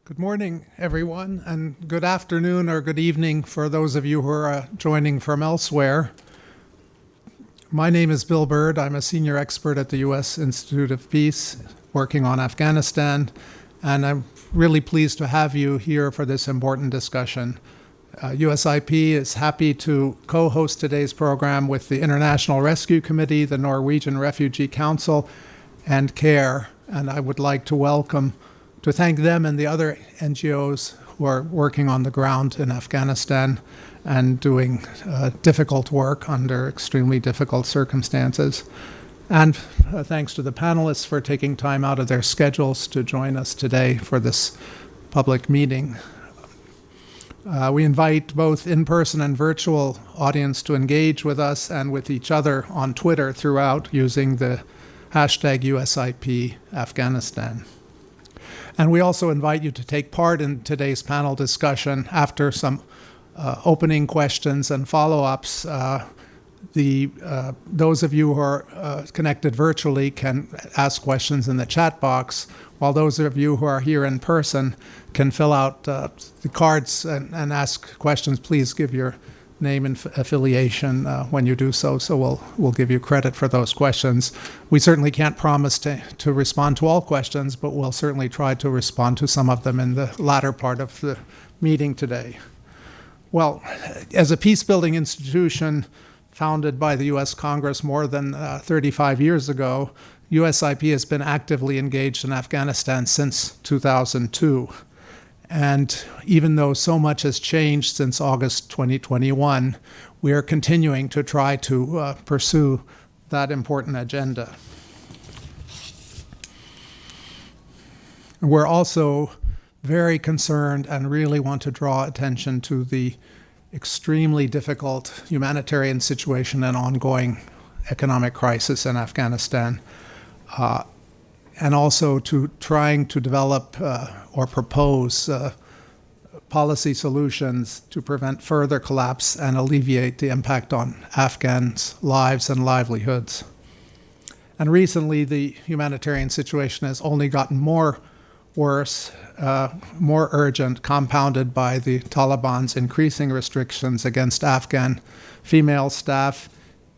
Good morning, everyone, and good afternoon or good evening for those of you who are joining from elsewhere. My name is Bill Bird. I'm a senior expert at the U.S. Institute of Peace working on Afghanistan, and I'm really pleased to have you here for this important discussion. USIP is happy to co-host today's program with the International Rescue Committee, the Norwegian Refugee Council, and CARE, and I would like to thank them and the other NGOs who are working on the ground in Afghanistan and doing difficult work under extremely difficult circumstances. And thanks to the panelists for taking time out of their schedules to join us today for this public meeting. We invite both in-person and virtual audience to engage with us and with each other on Twitter throughout using the hashtag USIP Afghanistan. And we also invite you to take part in today's panel discussion after some opening questions and follow-ups. Those of you who are connected virtually can ask questions in the chat box, while those of you who are here in person can fill out the cards and ask questions. Please give your name and affiliation when you do so, we'll give you credit for those questions. We certainly can't promise to respond to all questions, but we'll certainly try to respond to some of them in the latter part of the meeting today. Well, as a peace-building institution founded by the U.S. Congress more than 35 years ago, USIP has been actively engaged in Afghanistan since 2002. And even though so much has changed since August 2021, we are continuing to try to pursue that important agenda. We're also very concerned and really want to draw attention to the extremely difficult humanitarian situation and ongoing economic crisis in Afghanistan. And also to trying to develop or propose policy solutions to prevent further collapse and alleviate the impact on Afghans' lives and livelihoods. And recently, the humanitarian situation has only gotten worse, more urgent, compounded by the Taliban's increasing restrictions against Afghan female staff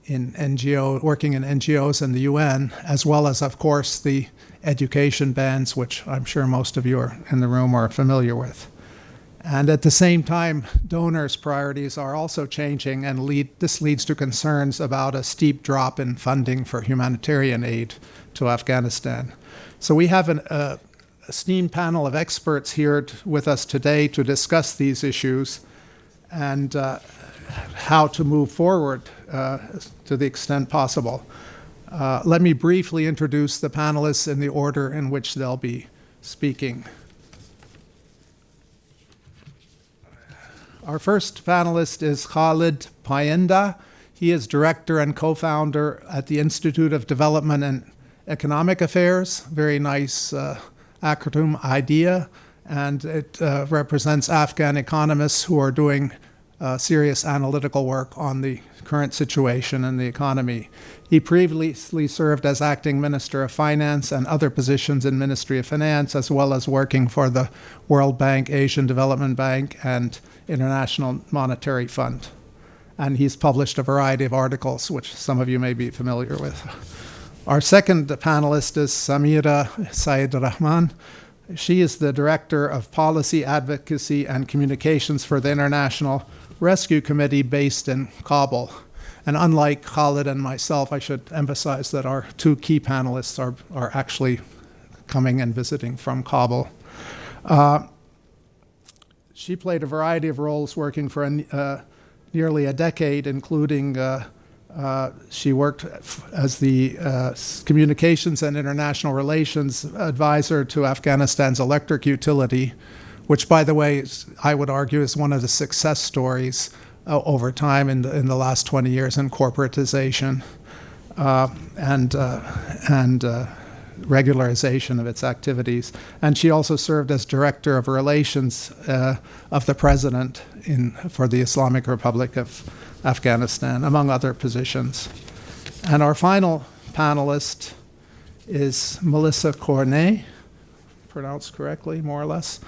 working in NGOs and the UN, as well as, of course, the education bans, which I'm sure most of you in the room are familiar with. And at the same time, donors' priorities are also changing, and this leads to concerns about a steep drop in funding for humanitarian aid to Afghanistan. So we have an esteemed panel of experts here with us today to discuss these issues and how to move forward to the extent possible. Let me briefly introduce the panelists in the order in which they'll be speaking. Our first panelist is Khalid Payenda. He is director and co-founder at the Institute of Development and Economic Affairs. Very nice acronym, IDEA, and it represents Afghan economists who are doing serious analytical work on the current situation in the economy. He previously served as acting Minister of Finance and other positions in Ministry of Finance, as well as working for the World Bank, Asian Development Bank, and International Monetary Fund. And he's published a variety of articles, which some of you may be familiar with. Our second panelist is Samira Said Rahman. She is the Director of Policy, Advocacy, and Communications for the International Rescue Committee based in Kabul. And unlike Khalid and myself, I should emphasize that our two key panelists are actually coming and visiting from Kabul. She played a variety of roles working for nearly a decade, including she worked as the Communications and International Relations Advisor to Afghanistan's electric utility, which, by the way, I would argue is one of the success stories over time in the last 20 years in corporatization and regularization of its activities. And she also served as Director of Relations of the President for the Islamic Republic of Afghanistan, among other positions. And our final panelist is Melissa Cornet, pronounced correctly, more or less?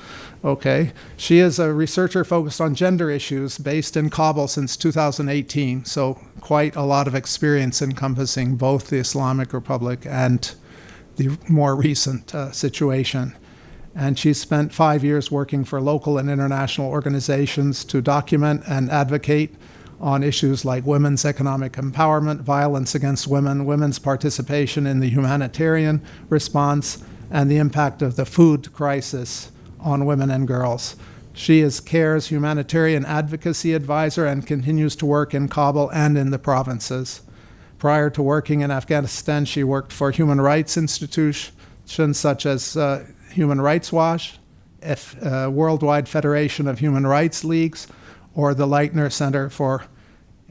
Okay. She is a researcher focused on gender issues based in Kabul since 2018, so quite a lot of experience encompassing both the Islamic Republic and the more recent situation. And she's spent 5 years working for local and international organizations to document and advocate on issues like women's economic empowerment, violence against women, women's participation in the humanitarian response, and the impact of the food crisis on women and girls. She is CARE's humanitarian advocacy advisor and continues to work in Kabul and in the provinces. Prior to working in Afghanistan, she worked for human rights institutions such as Human Rights Watch, Worldwide Federation of Human Rights Leagues, or the Leitner Center for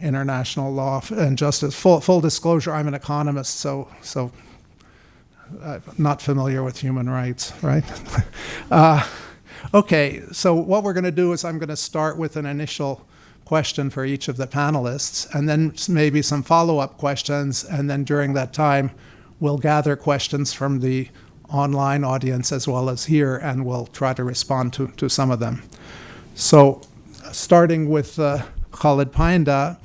International Law and Justice. Full disclosure, I'm an economist, so I'm not familiar with human rights, right? Okay, so what we're going to do is I'm going to start with an initial question for each of the panelists, and then maybe some follow-up questions, and then during that time, we'll gather questions from the online audience as well as here, and we'll try to respond to some of them. So, starting with Khalid Painda,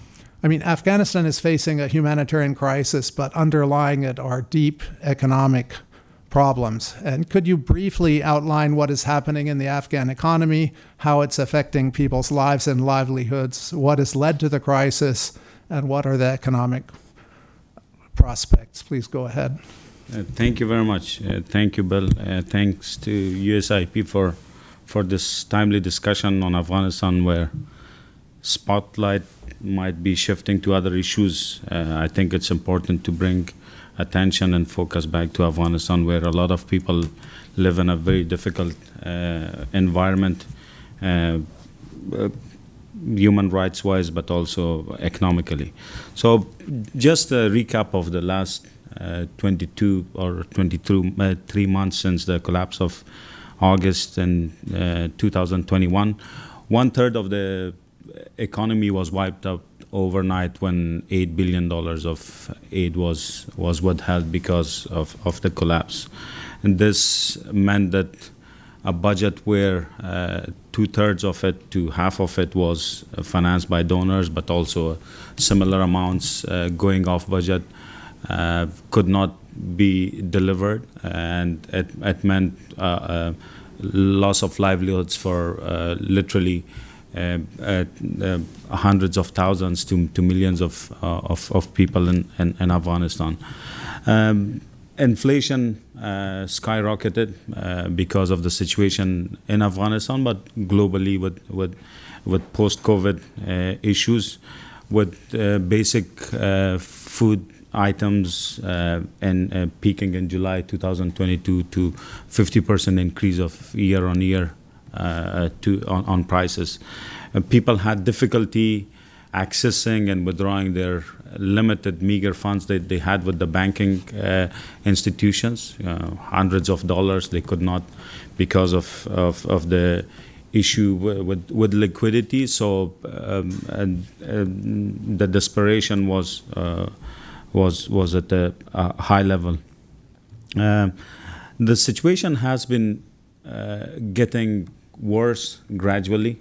I mean, Afghanistan is facing a humanitarian crisis, but underlying it are deep economic problems. And could you briefly outline what is happening in the Afghan economy, how it's affecting people's lives and livelihoods, what has led to the crisis, and what are the economic prospects? Please go ahead. Thank you very much. Thank you, Bill. Thanks to USIP for this timely discussion on Afghanistan, where spotlight might be shifting to other issues. I think it's important to bring attention and focus back to Afghanistan, where a lot of people live in a very difficult environment, human rights wise, but also economically. So just a recap of the last 22 or 23 months since the collapse of August in 2021. 1/3 of the economy was wiped out overnight when $8 billion of aid was withheld because of the collapse. And this meant that a budget where 2/3 of it to half of it was financed by donors, but also similar amounts going off budget could not be delivered, and it meant loss of livelihoods for literally hundreds of thousands to millions of people in Afghanistan. Inflation skyrocketed because of the situation in Afghanistan, but globally with post-COVID issues, with basic food items and peaking in July 2022 to 50% increase of year-on-year on prices. People had difficulty accessing and withdrawing their limited, meager funds that they had with the banking institutions, hundreds of dollars they could not, because of the issue with liquidity. So the desperation was at a high level. The situation has been getting worse gradually.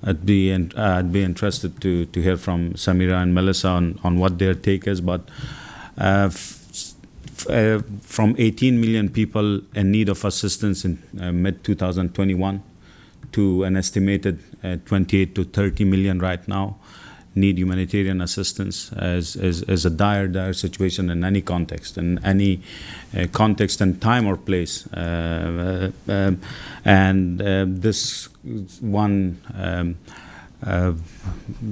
I'd be interested to hear from Samira and Melissa on what their take is, but from 18 million people in need of assistance in mid-2021 to an estimated 28 to 30 million right now need humanitarian assistance is a dire situation in any context, and time or place. This one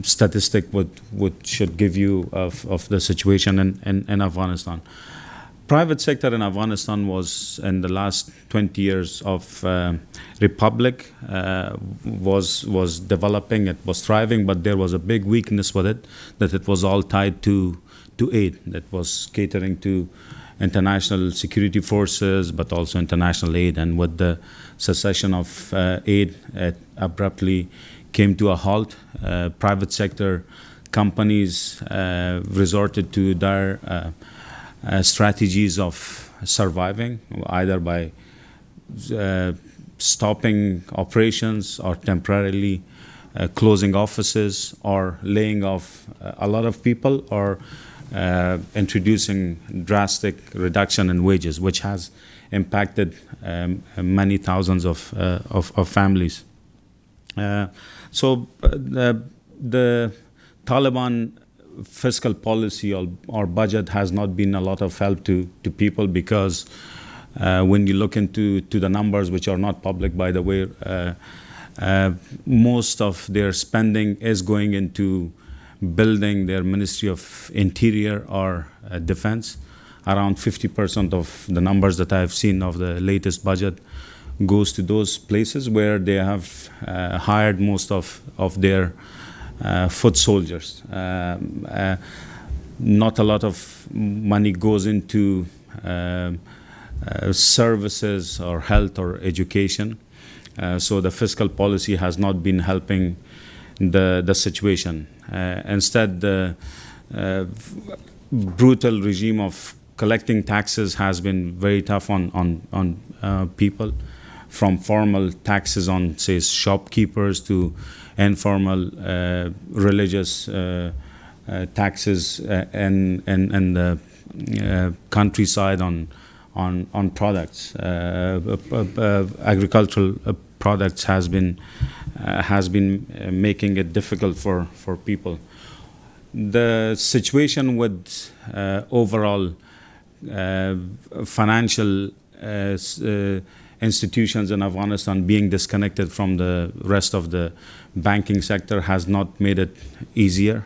statistic should give you of the situation in Afghanistan. Private sector in Afghanistan was, in the last 20 years of republic, was developing, it was thriving, but there was a big weakness with it, that it was all tied to aid, that was catering to international security forces, but also international aid. And with the cessation of aid, it abruptly came to a halt. Private sector companies resorted to dire strategies of surviving, either by stopping operations or temporarily closing offices or laying off a lot of people or introducing drastic reduction in wages, which has impacted many thousands of families. So the Taliban fiscal policy or budget has not been a lot of help to people because when you look into the numbers, which are not public, by the way, most of their spending is going into building their Ministry of Interior or Defense. Around 50% of the numbers that I've seen of the latest budget goes to those places where they have hired most of their foot soldiers. Not a lot of money goes into services or health or education. So the fiscal policy has not been helping the situation. Instead, the brutal regime of collecting taxes has been very tough on people, from formal taxes on, say, shopkeepers to informal religious taxes and the countryside on products. Agricultural products has been making it difficult for people. The situation with overall financial institutions in Afghanistan being disconnected from the rest of the banking sector has not made it easier.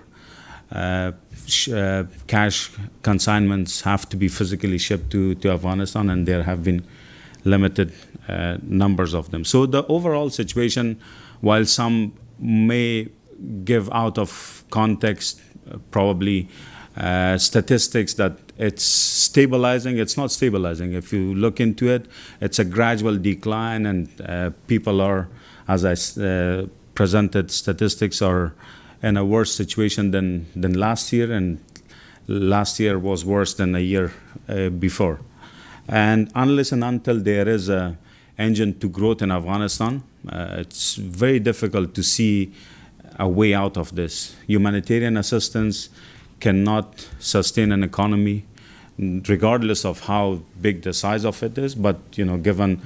Cash consignments have to be physically shipped to Afghanistan, and there have been limited numbers of them. So the overall situation, while some may give out of context probably statistics that it's stabilizing, it's not stabilizing. If you look into it, it's a gradual decline, and people are, as I presented, statistics are in a worse situation than last year, and last year was worse than a year before. And unless and until there is an engine to growth in Afghanistan, it's very difficult to see a way out of this. Humanitarian assistance cannot sustain an economy, regardless of how big the size of it is. But given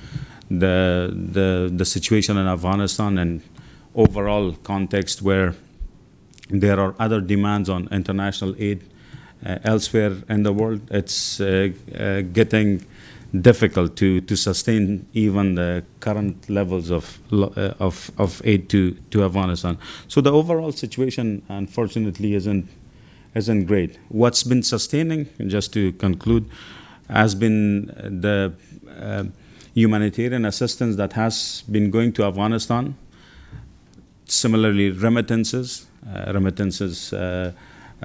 the situation in Afghanistan and overall context where there are other demands on international aid elsewhere in the world, it's getting difficult to sustain even the current levels of aid to Afghanistan. So the overall situation, unfortunately, isn't great. What's been sustaining, just to conclude, has been the humanitarian assistance that has been going to Afghanistan. Similarly, remittances,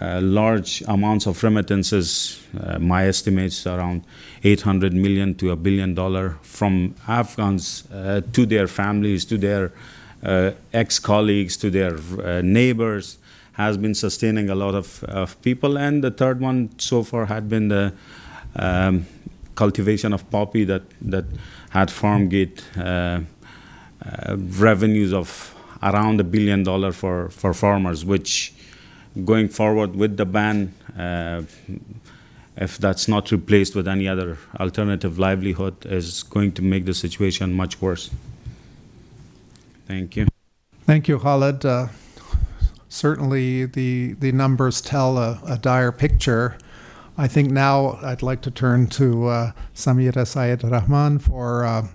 large amounts of remittances, my estimates around $800 million to $1 billion from Afghans to their families, to their ex-colleagues, to their neighbors, has been sustaining a lot of people. And the third one so far had been the cultivation of poppy that had farm gate revenues of around $1 billion for farmers, which going forward with the ban, if that's not replaced with any other alternative livelihood, is going to make the situation much worse. Thank you. Thank you, Khalid. Certainly the numbers tell a dire picture. I think now I'd like to turn to Samira Syed Rahman for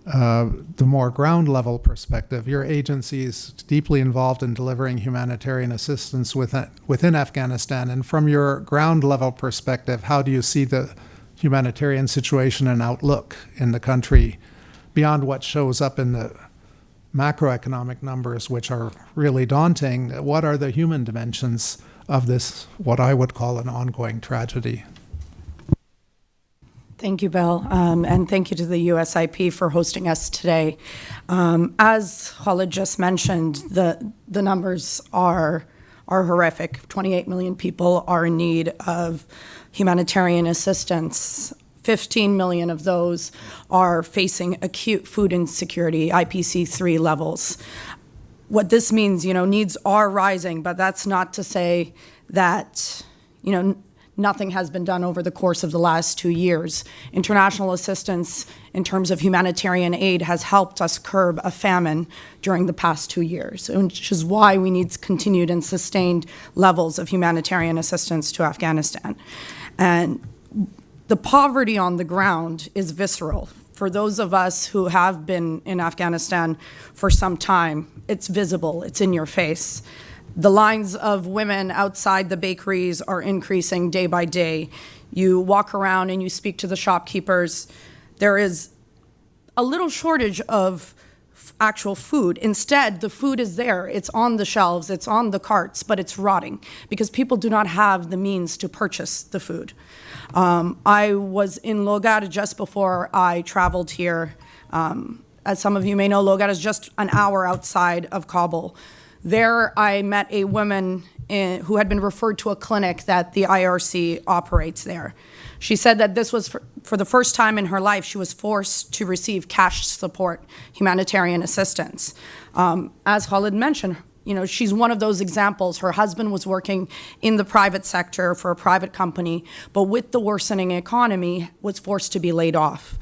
the more ground level perspective. Your agency is deeply involved in delivering humanitarian assistance within Afghanistan. And from your ground level perspective, how do you see the humanitarian situation and outlook in the country beyond what shows up in the macroeconomic numbers, which are really daunting? What are the human dimensions of this, what I would call an ongoing tragedy? Thank you, Bill, and thank you to the USIP for hosting us today. As Khalid just mentioned, the numbers are horrific. 28 million people are in need of humanitarian assistance. 15 million of those are facing acute food insecurity, IPC3 levels. What this means, needs are rising, but that's not to say that, nothing has been done over the course of the last 2 years. International assistance in terms of humanitarian aid has helped us curb a famine during the past 2 years, which is why we need continued and sustained levels of humanitarian assistance to Afghanistan. And the poverty on the ground is visceral. For those of us who have been in Afghanistan for some time, it's visible, it's in your face. The lines of women outside the bakeries are increasing day by day. You walk around and you speak to the shopkeepers. There is a little shortage of actual food. Instead, the food is there. It's on the shelves, it's on the carts, but it's rotting because people do not have the means to purchase the food. I was in Logar just before I traveled here. As some of you may know, Logar is just an hour outside of Kabul. There, I met a woman who had been referred to a clinic that the IRC operates there. She said that this was for the first time in her life, she was forced to receive cash support, humanitarian assistance. As Khalid mentioned, she's one of those examples. Her husband was working in the private sector for a private company, but with the worsening economy, was forced to be laid off,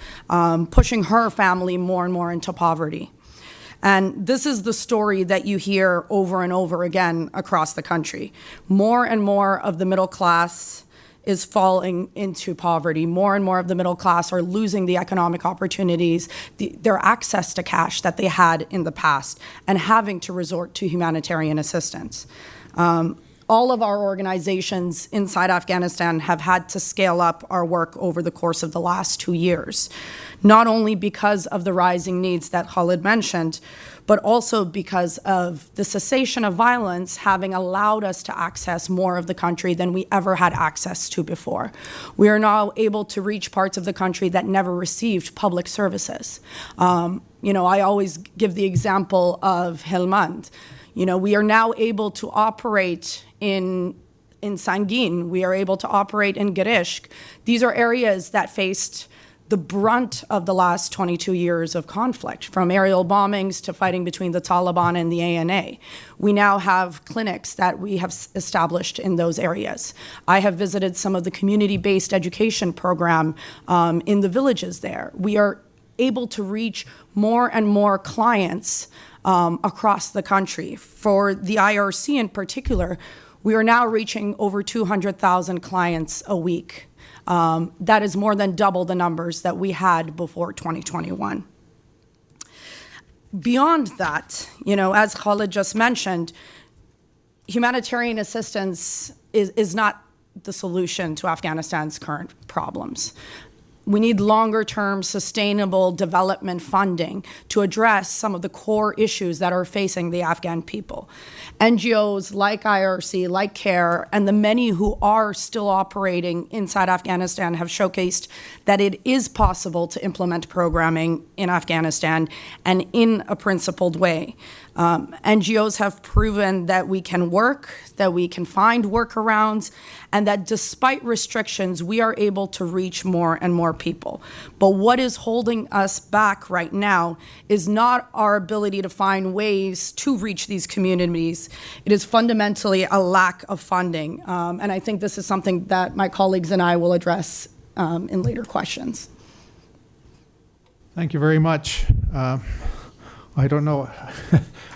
pushing her family more and more into poverty. And this is the story that you hear over and over again across the country. More and more of the middle class is falling into poverty. More and more of the middle class are losing the economic opportunities, their access to cash that they had in the past, and having to resort to humanitarian assistance. All of our organizations inside Afghanistan have had to scale up our work over the course of the last 2 years, not only because of the rising needs that Khalid mentioned, but also because of the cessation of violence having allowed us to access more of the country than we ever had access to before. We are now able to reach parts of the country that never received public services. I always give the example of Helmand. We are now able to operate in Sangin. We are able to operate in Girishk. These are areas that faced the brunt of the last 22 years of conflict, from aerial bombings to fighting between the Taliban and the ANA. We now have clinics that we have established in those areas. I have visited some of the community-based education program in the villages there. We are able to reach more and more clients across the country. For the IRC in particular, we are now reaching over 200,000 clients a week. That is more than double the numbers that we had before 2021. Beyond that, as Khalid just mentioned, humanitarian assistance is not the solution to Afghanistan's current problems. We need longer-term sustainable development funding to address some of the core issues that are facing the Afghan people. NGOs like IRC, like CARE, and the many who are still operating inside Afghanistan have showcased that it is possible to implement programming in Afghanistan and in a principled way. NGOs have proven that we can work, that we can find workarounds, and that despite restrictions, we are able to reach more and more people. But what is holding us back right now is not our ability to find ways to reach these communities. It is fundamentally a lack of funding. And I think this is something that my colleagues and I will address in later questions. Thank you very much. I don't know.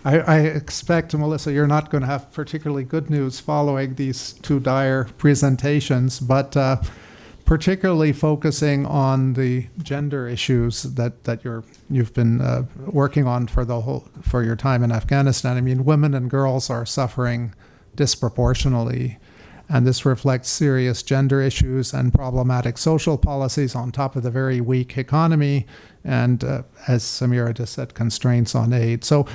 I expect, Melissa, you're not going to have particularly good news following these two dire presentations, but particularly focusing on the gender issues that you've been working on for your time in Afghanistan. I mean, women and girls are suffering disproportionately, and this reflects serious gender issues and problematic social policies on top of the very weak economy and, as Samira just said, constraints on aid. So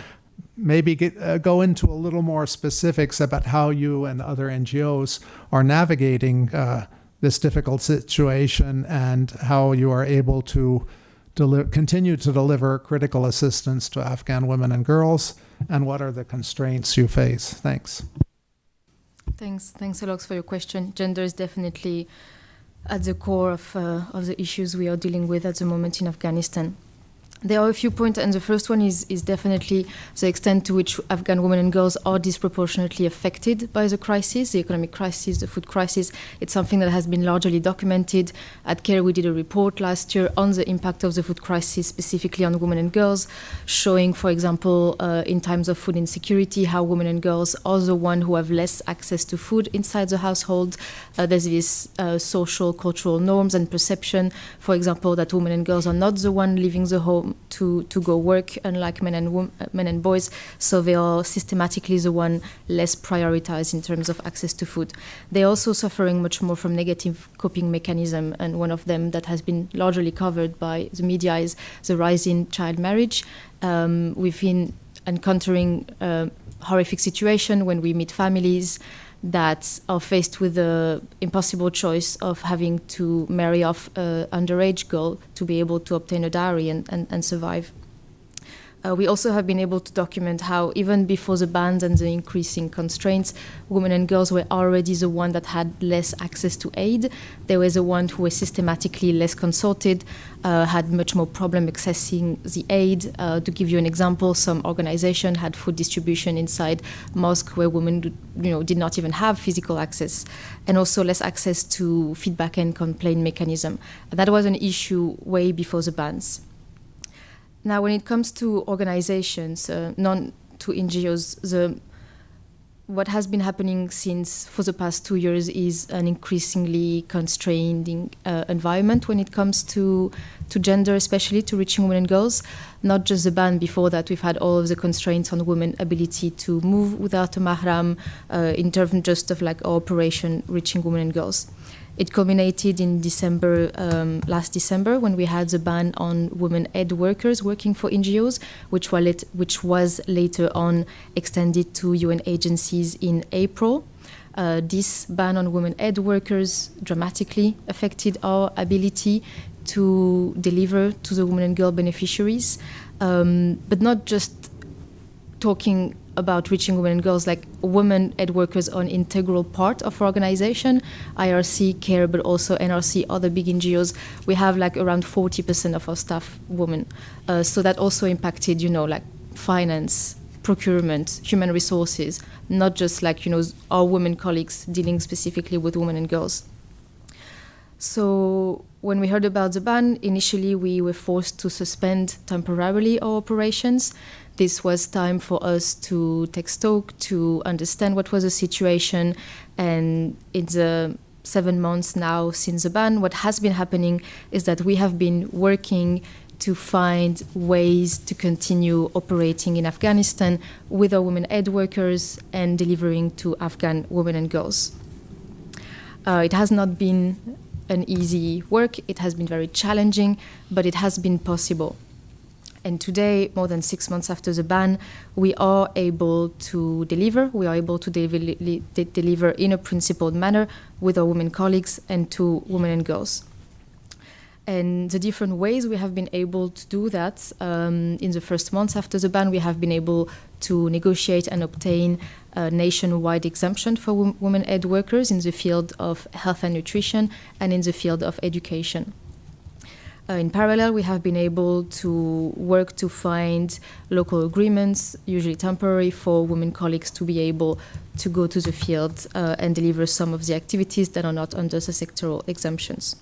maybe go into a little more specifics about how you and other NGOs are navigating this difficult situation and how you are able to continue to deliver critical assistance to Afghan women and girls, and what are the constraints you face? Thanks. Thanks a lot for your question. Gender is definitely at the core of the issues we are dealing with at the moment in Afghanistan. There are a few points, and the first one is definitely the extent to which Afghan women and girls are disproportionately affected by the crisis, the economic crisis, the food crisis. It's something that has been largely documented. At CARE, we did a report last year on the impact of the food crisis, specifically on women and girls, showing, for example, in times of food insecurity, how women and girls are the ones who have less access to food inside the household. There's this social, cultural norms and perception, for example, that women and girls are not the one leaving the home to go work, unlike men and boys, so they are systematically the one less prioritized in terms of access to food. They're also suffering much more from negative coping mechanism, and one of them that has been largely covered by the media is the rise in child marriage. We've been encountering a horrific situation when we meet families that are faced with the impossible choice of having to marry off an underage girl to be able to obtain a dowry and survive. We also have been able to document how even before the bans and the increasing constraints, women and girls were already the one that had less access to aid. They were the ones who were systematically less consulted, had much more problem accessing the aid. To give you an example, some organization had food distribution inside mosque where women did not even have physical access, and also less access to feedback and complaint mechanism. That was an issue way before the bans. Now, when it comes to organizations, to NGOs, what has been happening for the past 2 years is an increasingly constraining environment when it comes to gender, especially to reaching women and girls. Not just the ban, before that we've had all of the constraints on women's ability to move without a mahram, in terms just of like our operation reaching women and girls. It culminated in December, last December, when we had the ban on women aid workers working for NGOs, which was later on extended to UN agencies in April. This ban on women aid workers dramatically affected our ability to deliver to the women and girl beneficiaries, but not just talking about reaching women and girls, like women aid workers are an integral part of our organization, IRC, CARE, but also NRC, other big NGOs. We have like around 40% of our staff women. So that also impacted, like finance, procurement, human resources, not just like, our women colleagues dealing specifically with women and girls. So when we heard about the ban, initially we were forced to suspend temporarily our operations. This was time for us to take stock, to understand what was the situation. And in the 7 months now since the ban, what has been happening is that we have been working to find ways to continue operating in Afghanistan with our women aid workers and delivering to Afghan women and girls. It has not been an easy work. It has been very challenging, but it has been possible. And today, more than 6 months after the ban, we are able to deliver. We are able to deliver in a principled manner with our women colleagues and to women and girls. And the different ways we have been able to do that, in the first months after the ban, we have been able to negotiate and obtain a nationwide exemption for women aid workers in the field of health and nutrition and in the field of education. In parallel, we have been able to work to find local agreements, usually temporary, for women colleagues to be able to go to the field and deliver some of the activities that are not under the sectoral exemptions.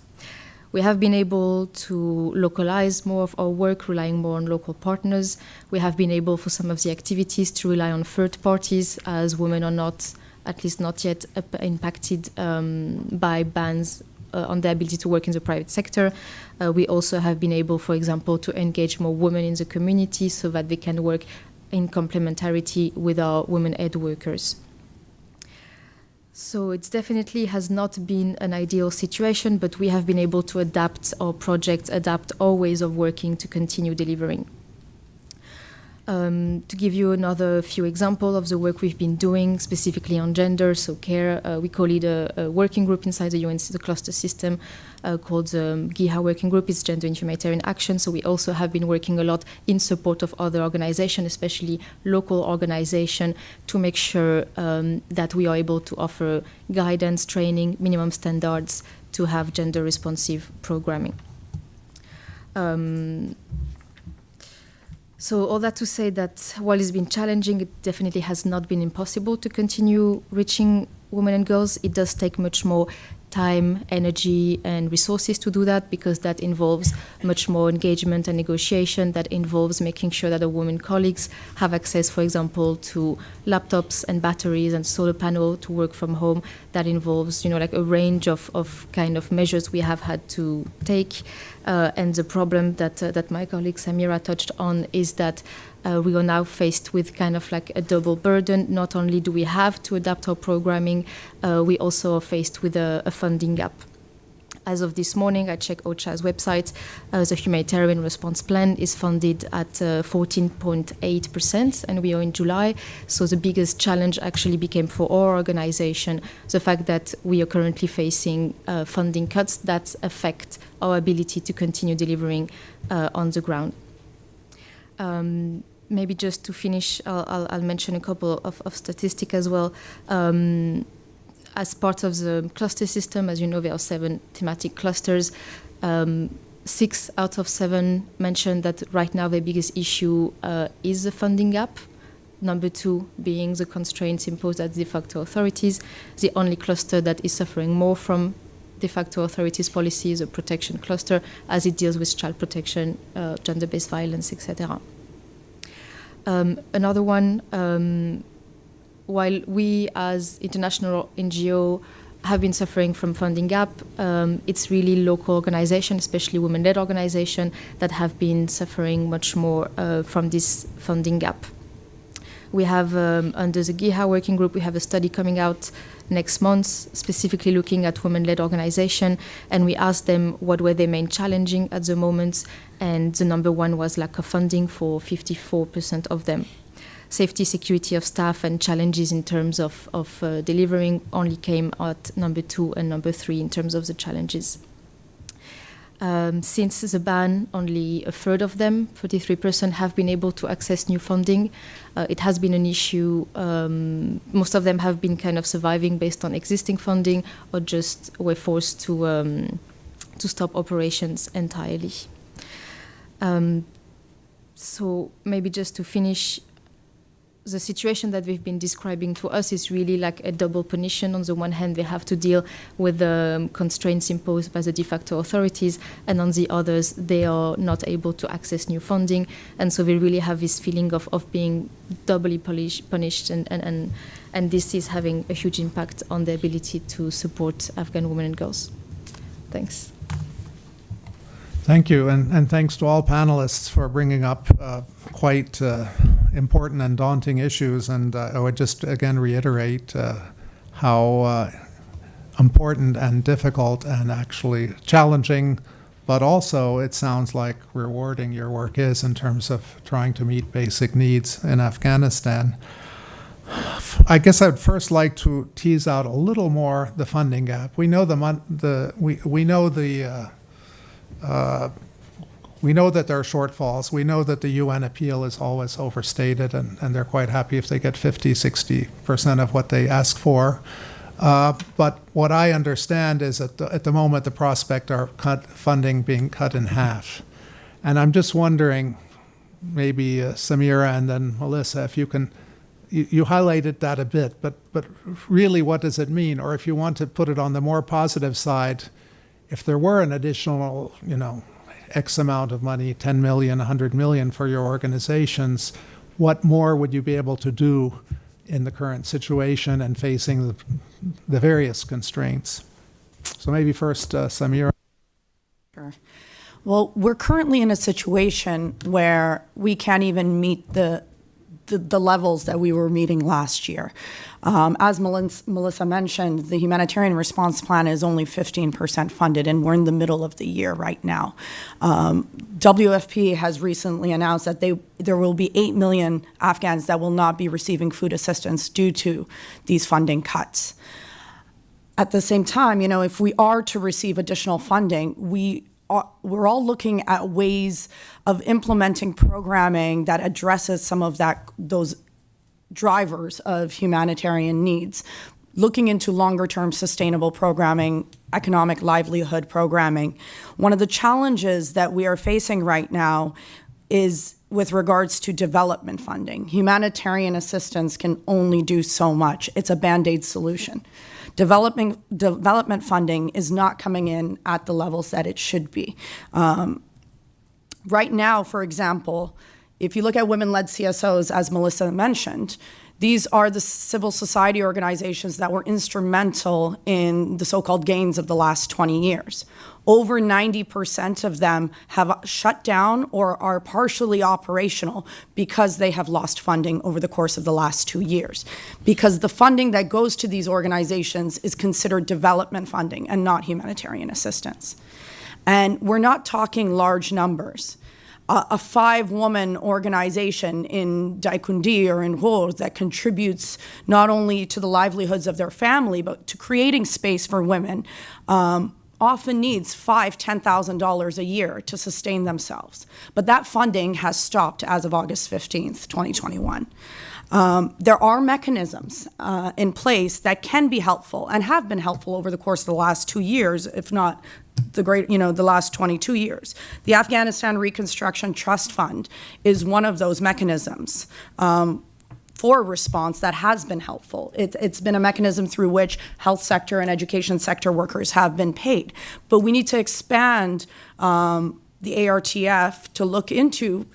We have been able to localize more of our work, relying more on local partners. We have been able, for some of the activities, to rely on third parties, as women are not, at least not yet, impacted by bans on their ability to work in the private sector. We also have been able, for example, to engage more women in the community so that they can work in complementarity with our women aid workers. So it definitely has not been an ideal situation, but we have been able to adapt our projects, adapt our ways of working to continue delivering. To give you another few examples of the work we've been doing, specifically on gender, so CARE, we co-lead a working group inside the UN, the cluster system, called the GIHA Working Group. It's Gender and Humanitarian Action. So we also have been working a lot in support of other organizations, especially local organizations, to make sure that we are able to offer guidance, training, minimum standards to have gender responsive programming. So all that to say that while it's been challenging, it definitely has not been impossible to continue reaching women and girls. It does take much more time, energy, and resources to do that, because that involves much more engagement and negotiation. That involves making sure that the women colleagues have access, for example, to laptops and batteries and solar panel to work from home. That involves, like a range of kind of measures we have had to take. And the problem that my colleague Samira touched on is that we are now faced with kind of like a double burden. Not only do we have to adapt our programming, we also are faced with a funding gap. As of this morning, I checked OCHA's website. The Humanitarian Response Plan is funded at 14.8%, and we are in July. So the biggest challenge actually became for our organization the fact that we are currently facing funding cuts that affect our ability to continue delivering on the ground. Maybe just to finish, I'll mention a couple of statistics as well. As part of the cluster system, as you know, there are 7 thematic clusters. 6 out of 7 mentioned that right now the biggest issue is the funding gap. Number 2 being the constraints imposed at de facto authorities. The only cluster that is suffering more from de facto authorities policy is a protection cluster, as it deals with child protection, gender-based violence, etc. Another one, while we as international NGO have been suffering from funding gap, it's really local organizations, especially women-led organizations, that have been suffering much more from this funding gap. We have, under the GIHA working group, we have a study coming out next month, specifically looking at women-led organizations, and we asked them what were their main challenging at the moment, and the number 1 was lack of funding for 54% of them. Safety, security of staff, and challenges in terms of delivering only came at number 2 and number 3 in terms of the challenges. Since the ban, only a third of them, 33%, have been able to access new funding. It has been an issue. Most of them have been kind of surviving based on existing funding, or just were forced to stop operations entirely. So maybe just to finish, the situation that we've been describing to us is really like a double punition. On the one hand, they have to deal with the constraints imposed by the de facto authorities, and on the others, they are not able to access new funding. And so we really have this feeling of being doubly punished, and this is having a huge impact on the ability to support Afghan women and girls. Thanks. Thank you, and thanks to all panelists for bringing up quite important and daunting issues. And I would just again reiterate how important and difficult and actually challenging, but also it sounds like rewarding your work is in terms of trying to meet basic needs in Afghanistan. I guess I'd first like to tease out a little more the funding gap. We know we know that there are shortfalls. We know that the UN appeal is always overstated, and they're quite happy if they get 50, 60% of what they ask for. But what I understand is at the moment the prospect are funding being cut in half. And I'm just wondering, maybe Samira and then Melissa, if you can, you highlighted that a bit, but really what does it mean? Or if you want to put it on the more positive side, if there were an additional, X amount of money, 10 million, 100 million for your organizations, what more would you be able to do in the current situation and facing the various constraints? So maybe first, Samira. Sure. Well, we're currently in a situation where we can't even meet the levels that we were meeting last year. As Melissa mentioned, the Humanitarian Response Plan is only 15% funded, and we're in the middle of the year right now. WFP has recently announced that there will be 8 million Afghans that will not be receiving food assistance due to these funding cuts. At the same time, if we are to receive additional funding, we're all looking at ways of implementing programming that addresses some of those drivers of humanitarian needs. looking into longer-term sustainable programming, economic livelihood programming. One of the challenges that we are facing right now is with regards to development funding. Humanitarian assistance can only do so much. It's a Band-Aid solution. Development funding is not coming in at the levels that it should be. Right now, for example, if you look at women-led CSOs, as Melissa mentioned, these are the civil society organizations that were instrumental in the so-called gains of the last 20 years. Over 90% of them have shut down or are partially operational because they have lost funding over the course of the last 2 years. Because the funding that goes to these organizations is considered development funding and not humanitarian assistance. And we're not talking large numbers. A 5-woman organization in Daikundi or in Rhodes that contributes not only to the livelihoods of their family, but to creating space for women, often needs $5,000–$10,000 a year to sustain themselves. But that funding has stopped as of August 15th, 2021. There are mechanisms in place that can be helpful and have been helpful over the course of the last 2 years, if not the last 22 years. The Afghanistan Reconstruction Trust Fund is one of those mechanisms for response that has been helpful. It's been a mechanism through which health sector and education sector workers have been paid. But we need to expand the ARTF to look into,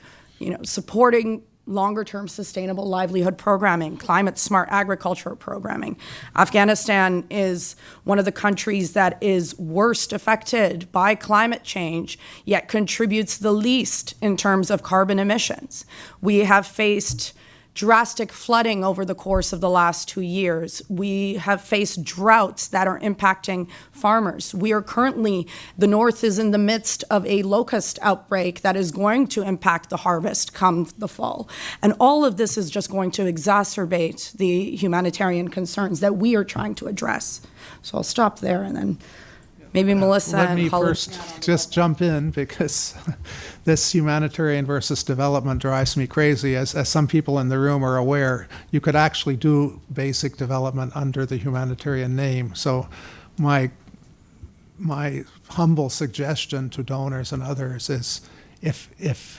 supporting longer-term sustainable livelihood programming, climate-smart agriculture programming. Afghanistan is one of the countries that is worst affected by climate change, yet contributes the least in terms of carbon emissions. We have faced drastic flooding over the course of the last 2 years. We have faced droughts that are impacting farmers. We are currently, the North is in the midst of a locust outbreak that is going to impact the harvest come the fall. And all of this is just going to exacerbate the humanitarian concerns that we are trying to address. So I'll stop there and then maybe Melissa Let and me Khalid. first just jump in because this humanitarian versus development drives me crazy. As some people in the room are aware, you could actually do basic development under the humanitarian name. So my humble suggestion to donors and others is if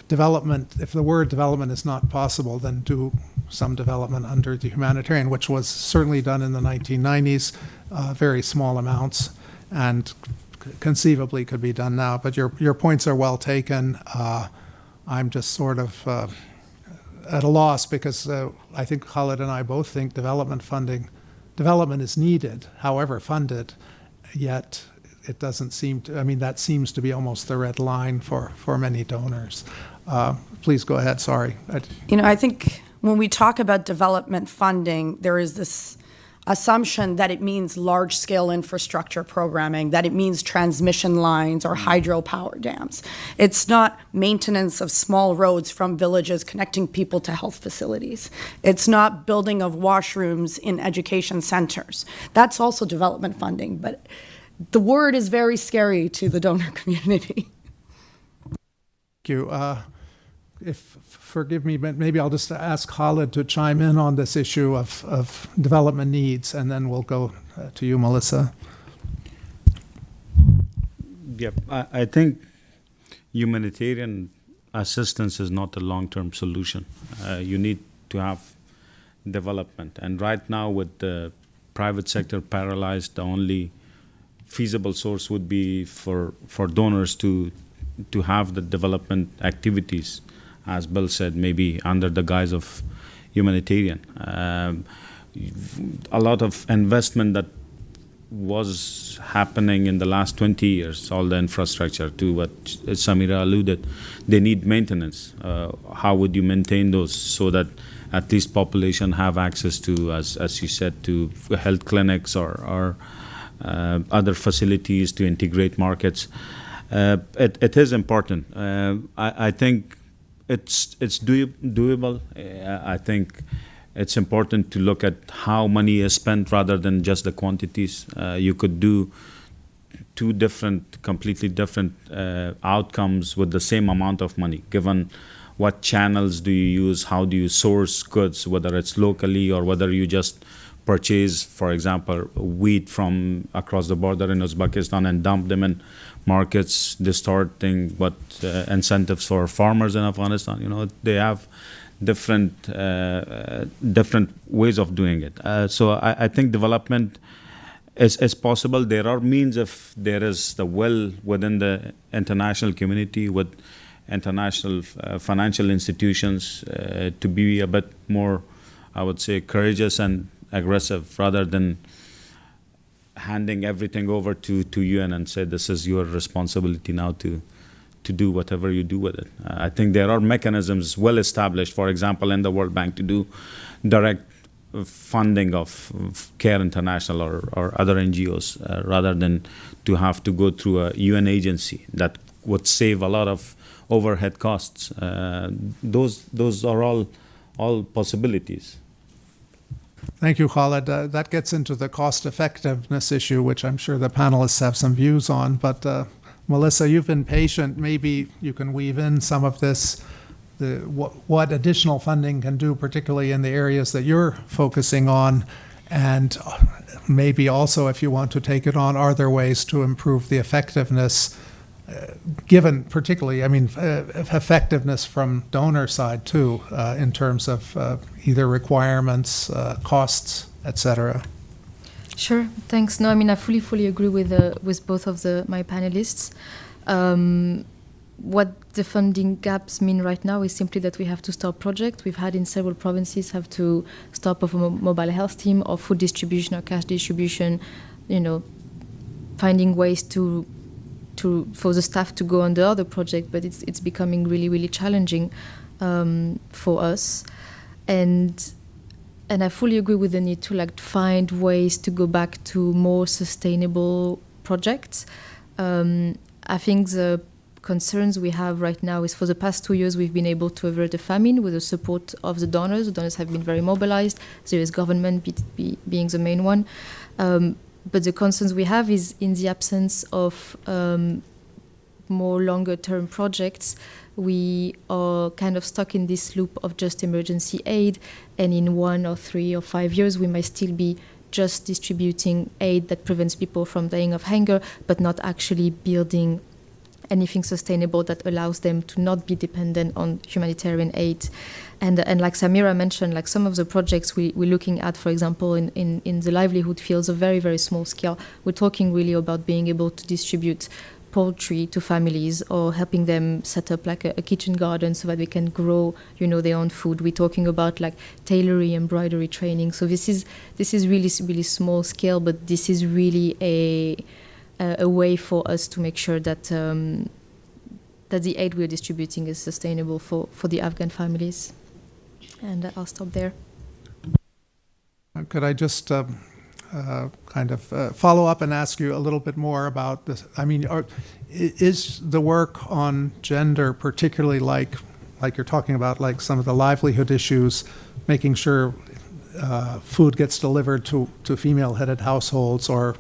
the word development is not possible, then do some development under the humanitarian, which was certainly done in the 1990s, very small amounts, and conceivably could be done now. But your points are well taken. I'm just sort of at a loss because I think Khalid and I both think development is needed, however funded, yet it doesn't seem to, that seems to be almost the red line for many donors. Please go ahead, sorry. I think when we talk about development funding, there is this assumption that it means large-scale infrastructure programming, that it means transmission lines or hydropower dams. It's not maintenance of small roads from villages connecting people to health facilities. It's not building of washrooms in education centers. That's also development funding, but the word is very scary to the donor community. Thank you. Forgive me, but maybe I'll just ask Khalid to chime in on this issue of development needs, and then we'll go to you, Melissa. Yep, I think humanitarian assistance is not a long-term solution. You need to have development. And right now with the private sector paralyzed, the only feasible source would be for donors to have the development activities, as Bill said, maybe under the guise of humanitarian. A lot of investment that was happening in the last 20 years, all the infrastructure, to what Samira alluded, they need maintenance. How would you maintain those so that at least population have access to, as you said, to health clinics or other facilities to integrate markets? It is important. I think it's doable. I think it's important to look at how money is spent rather than just the quantities. You could do two completely different outcomes with the same amount of money, given what channels do you use, how do you source goods, whether it's locally or whether you just purchase, for example, wheat from across the border in Uzbekistan and dump them in markets, distorting what incentives for farmers in Afghanistan. They have different ways of doing it. So I think development is possible. There are means if there is the will within the international community with international financial institutions to be a bit more, I would say, courageous and aggressive rather than handing everything over to UN and say this is your responsibility now to do whatever you do with it. I think there are mechanisms well established, for example, in the World Bank to do direct funding of Care International or other NGOs rather than to have to go through a UN agency that would save a lot of overhead costs. Those are all possibilities. Thank you, Khaled. That gets into the cost effectiveness issue, which I'm sure the panelists have some views on. But Melissa, you've been patient. Maybe you can weave in some of this, what additional funding can do, particularly in the areas that you're focusing on. And maybe also, if you want to take it on, are there ways to improve the effectiveness, given particularly, effectiveness from donor side too, in terms of either requirements, costs, etc. Sure, thanks. No, I fully agree with both of my panelists. What the funding gaps mean right now is simply that we have to stop projects. We've had in several provinces have to stop a mobile health team or food distribution or cash distribution, finding ways for the staff to go on the other project, but it's becoming really, really challenging for us. And I fully agree with the need to find ways to go back to more sustainable projects. I think the concerns we have right now is for the past 2 years we've been able to avert a famine with the support of the donors. The donors have been very mobilized, the US government being the main one. But the concerns we have is in the absence of more longer-term projects, we are kind of stuck in this loop of just emergency aid, and in 1 or 3 or 5 years we might still be just distributing aid that prevents people from dying of hunger, but not actually building anything sustainable that allows them to not be dependent on humanitarian aid. And like Samira mentioned, some of the projects we're looking at, for example, in the livelihood fields, are very, very small scale. We're talking really about being able to distribute poultry to families or helping them set up a kitchen garden so that they can grow, their own food. We're talking about tailoring, embroidery training. So this is really, really small scale, but this is really a way for us to make sure that that the aid we're distributing is sustainable for the Afghan families. And I'll stop there. Could I just follow up and ask you a little bit more about this? Is the work on gender, particularly like you're talking about, some of the livelihood issues, making sure food gets delivered to female-headed households, or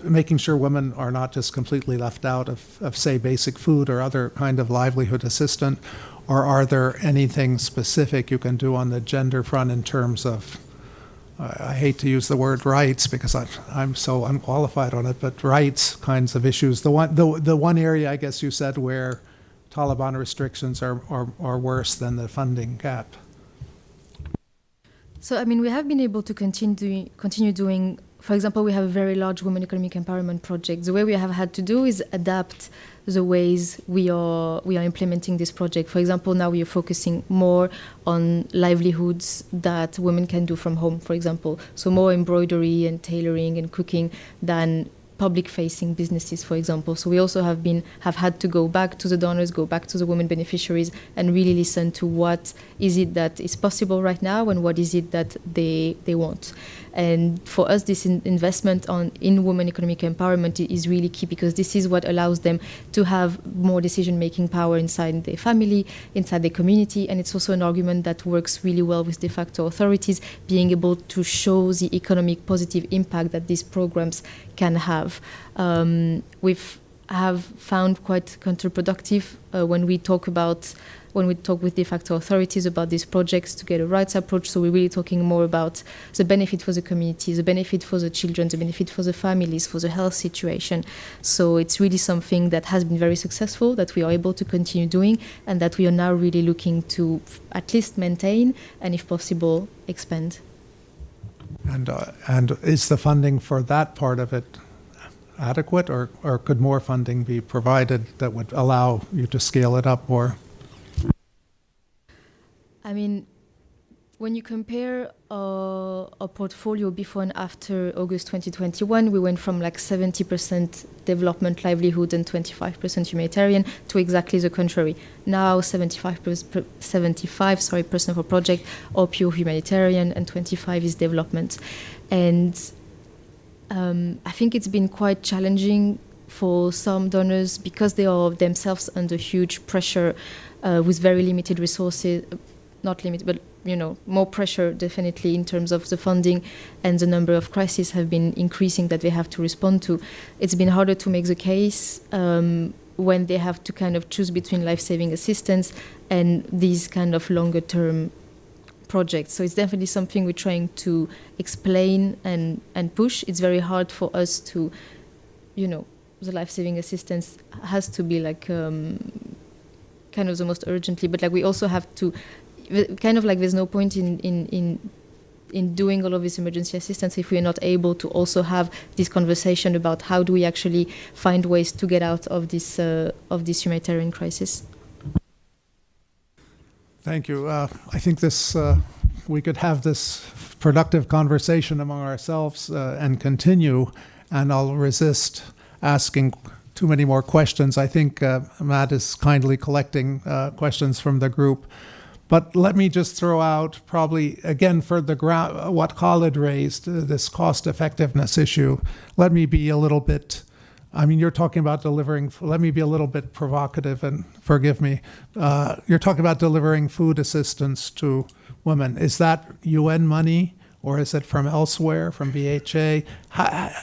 making sure women are not just completely left out of say, basic food or other kind of livelihood assistance? Or are there anything specific you can do on the gender front in terms of, I hate to use the word rights because I'm so unqualified on it, but rights kinds of issues? The one area, I guess you said, where Taliban restrictions are worse than the funding gap. So, we have been able to continue doing, for example, we have a very large women economic empowerment project. The way we have had to do is adapt the ways we are implementing this project. For example, now we are focusing more on livelihoods that women can do from home, for example. So more embroidery and tailoring and cooking than public-facing businesses, for example. So we also have had to go back to the donors, go back to the women beneficiaries, and really listen to what is it that is possible right now and what is it that they want. And for us, this investment in women economic empowerment is really key, because this is what allows them to have more decision-making power inside their family, inside their community, and it's also an argument that works really well with de facto authorities, being able to show the economic positive impact that these programs can have. We've found quite counterproductive when we talk about when we talk with de facto authorities about these projects to get a rights approach. So we're really talking more about the benefit for the community, the benefit for the children, the benefit for the families, for the health situation. So it's really something that has been very successful, that we are able to continue doing, and that we are now really looking to at least maintain and, if possible, expand. And is the funding for that part of it adequate, or could more funding be provided that would allow you to scale it up more? I mean, when you compare our portfolio before and after August 2021, we went from like 70% development, livelihood, and 25% humanitarian to exactly the contrary. Now 75% for project are pure humanitarian and 25 is development. And I think it's been quite challenging for some donors because they are themselves under huge pressure with very limited resources, not limited, but more pressure definitely in terms of the funding, and the number of crises have been increasing that they have to respond to. It's been harder to make the case when they have to kind of choose between life-saving assistance and these kind of longer-term projects. So it's definitely something we're trying to explain and push. It's very hard for us to, the life-saving assistance has to be like kind of the most urgently, but like we also have to kind of like there's no point in doing all of this emergency assistance if we are not able to also have this conversation about how do we actually find ways to get out of this humanitarian crisis. Thank you. I think we could have this productive conversation among ourselves and continue, and I'll resist asking too many more questions. I think Matt is kindly collecting questions from the group. But let me just throw out probably, again, for the what Khalid raised, this cost effectiveness issue. Let me be a little bit, you're talking about delivering, let me be a little bit provocative and forgive me. You're talking about delivering food assistance to women. Is that UN money or is it from elsewhere, from BHA?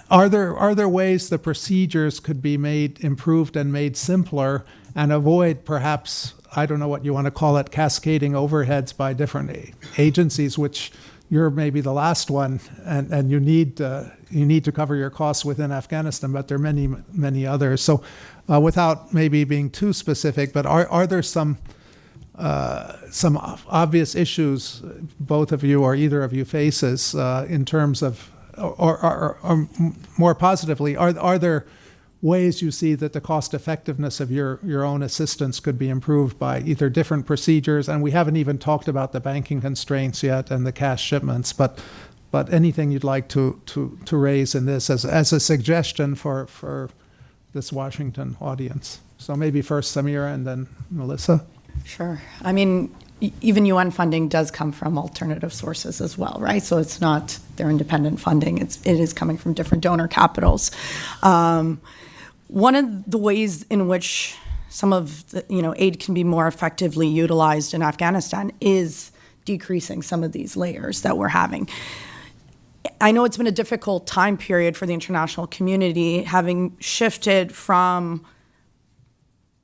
Are there ways the procedures could be improved and made simpler and avoid perhaps, I don't know what you want to call it, cascading overheads by different agencies, which you're maybe the last one, and you need to cover your costs within Afghanistan, but there are many, many others. So without maybe being too specific, but are there some obvious issues both of you or either of you faces in terms of, or more positively, are there ways you see that the cost effectiveness of your own assistance could be improved by either different procedures, and we haven't even talked about the banking constraints yet and the cash shipments, but anything you'd like to raise in this as a suggestion for this Washington audience. So maybe first Samira and then Melissa. Sure. Even UN funding does come from alternative sources as well, right? So it's not their independent funding. It is coming from different donor capitals. One of the ways in which some of the, aid can be more effectively utilized in Afghanistan is decreasing some of these layers that we're having. I know it's been a difficult time period for the international community, having shifted from,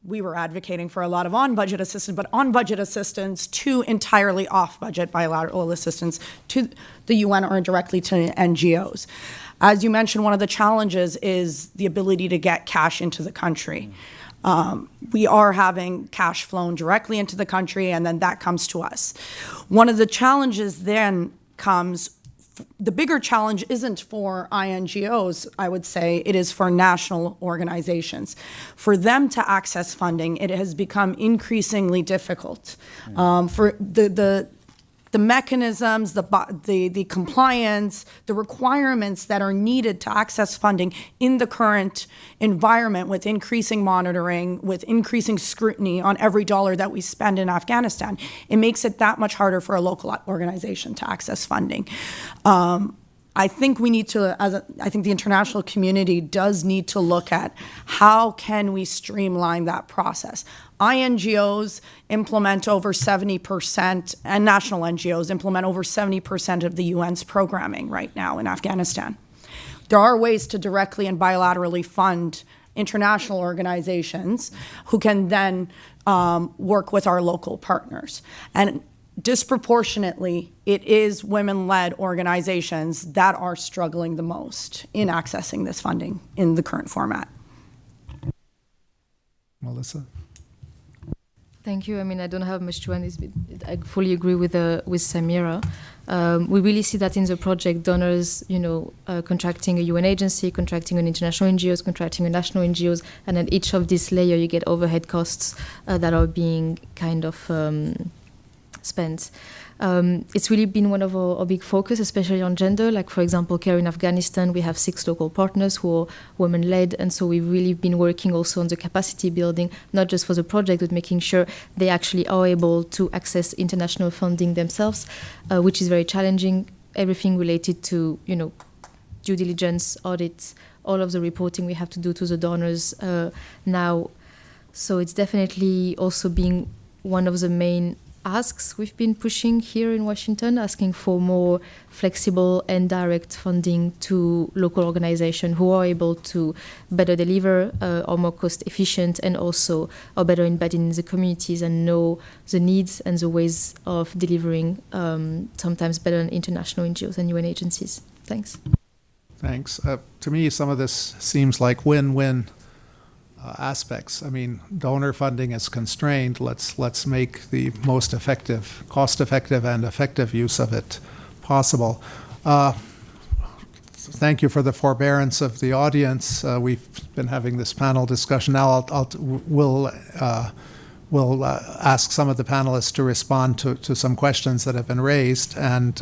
we were advocating for a lot of on-budget assistance, but on-budget assistance to entirely off-budget bilateral assistance to the UN or directly to NGOs. As you mentioned, one of the challenges is the ability to get cash into the country. We are having cash flown directly into the country, and then that comes to us. One of the challenges then comes, the bigger challenge isn't for INGOs, I would say, it is for national organizations. For them to access funding, it has become increasingly difficult. For the mechanisms, the compliance, the requirements that are needed to access funding in the current environment with increasing monitoring, with increasing scrutiny on every dollar that we spend in Afghanistan, it makes it that much harder for a local organization to access funding. I think we need to, I think the international community does need to look at how can we streamline that process. INGOs implement over 70%, and national NGOs implement over 70% of the UN's programming right now in Afghanistan. There are ways to directly and bilaterally fund international organizations who can then work with our local partners. And disproportionately, it is women-led organizations that are struggling the most in accessing this funding in the current format. Melissa? Thank you. I mean, I don't have much to add. I fully agree with Samira. We really see that in the project, donors, contracting a UN agency, contracting an international NGOs, contracting a national NGOs, and at each of these layers, you get overhead costs that are being kind of spent. It's really been one of our big focus, especially on gender. Like, for example, Care in Afghanistan, we have 6 local partners who are women-led, and so we've really been working also on the capacity building, not just for the project, but making sure they actually are able to access international funding themselves, which is very challenging. Everything related to, due diligence, audits, all of the reporting we have to do to the donors now. So it's definitely also being one of the main asks we've been pushing here in Washington, asking for more flexible and direct funding to local organizations who are able to better deliver, are more cost efficient, and also are better embedded in the communities and know the needs and the ways of delivering, sometimes better than international NGOs and UN agencies. Thanks. Thanks. To me, some of this seems like win-win aspects. I mean, donor funding is constrained. Let's make the most effective, cost-effective, and effective use of it possible. Thank you for the forbearance of the audience. We've been having this panel discussion. Now we'll ask some of the panelists to respond to some questions that have been raised. And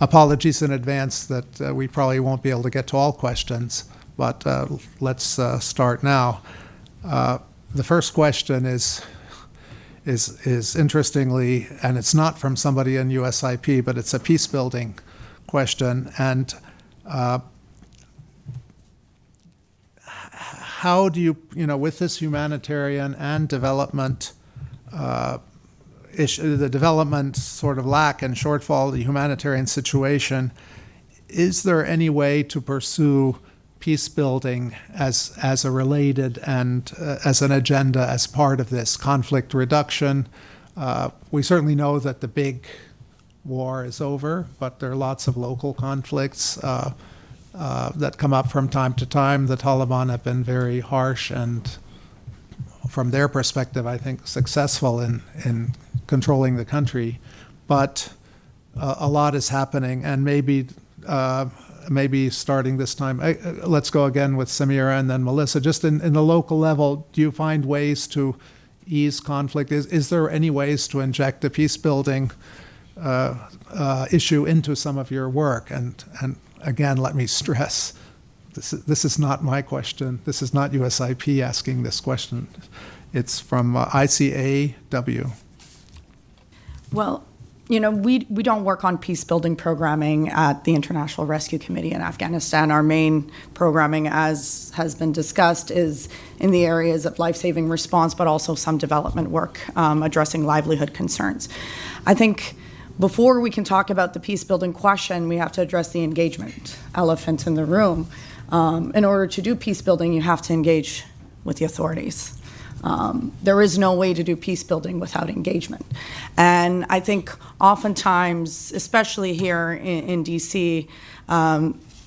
apologies in advance that we probably won't be able to get to all questions. But let's start now. The first question is interestingly, and it's not from somebody in USIP, but it's a peace building question. And how do you, with this humanitarian and development issue, the development sort of lack and shortfall of the humanitarian situation, is there any way to pursue peace building as a related and as an agenda as part of this conflict reduction? We certainly know that the big war is over, but there are lots of local conflicts that come up from time to time. The Taliban have been very harsh and, from their perspective, I think successful in controlling the country. But a lot is happening, and maybe starting this time, let's go again with Samira and then Melissa. Just in the local level, do you find ways to ease conflict? Is there any ways to inject the peace building issue into some of your work? And again, let me stress, this is not my question. This is not USIP asking this question. It's from ICAW. Well, we don't work on peace building programming at the International Rescue Committee in Afghanistan. Our main programming, as has been discussed, is in the areas of life-saving response, but also some development work addressing livelihood concerns. I think before we can talk about the peace building question, we have to address the engagement elephant in the room. In order to do peace building, you have to engage with the authorities. There is no way to do peace building without engagement. And I think oftentimes, especially here in DC,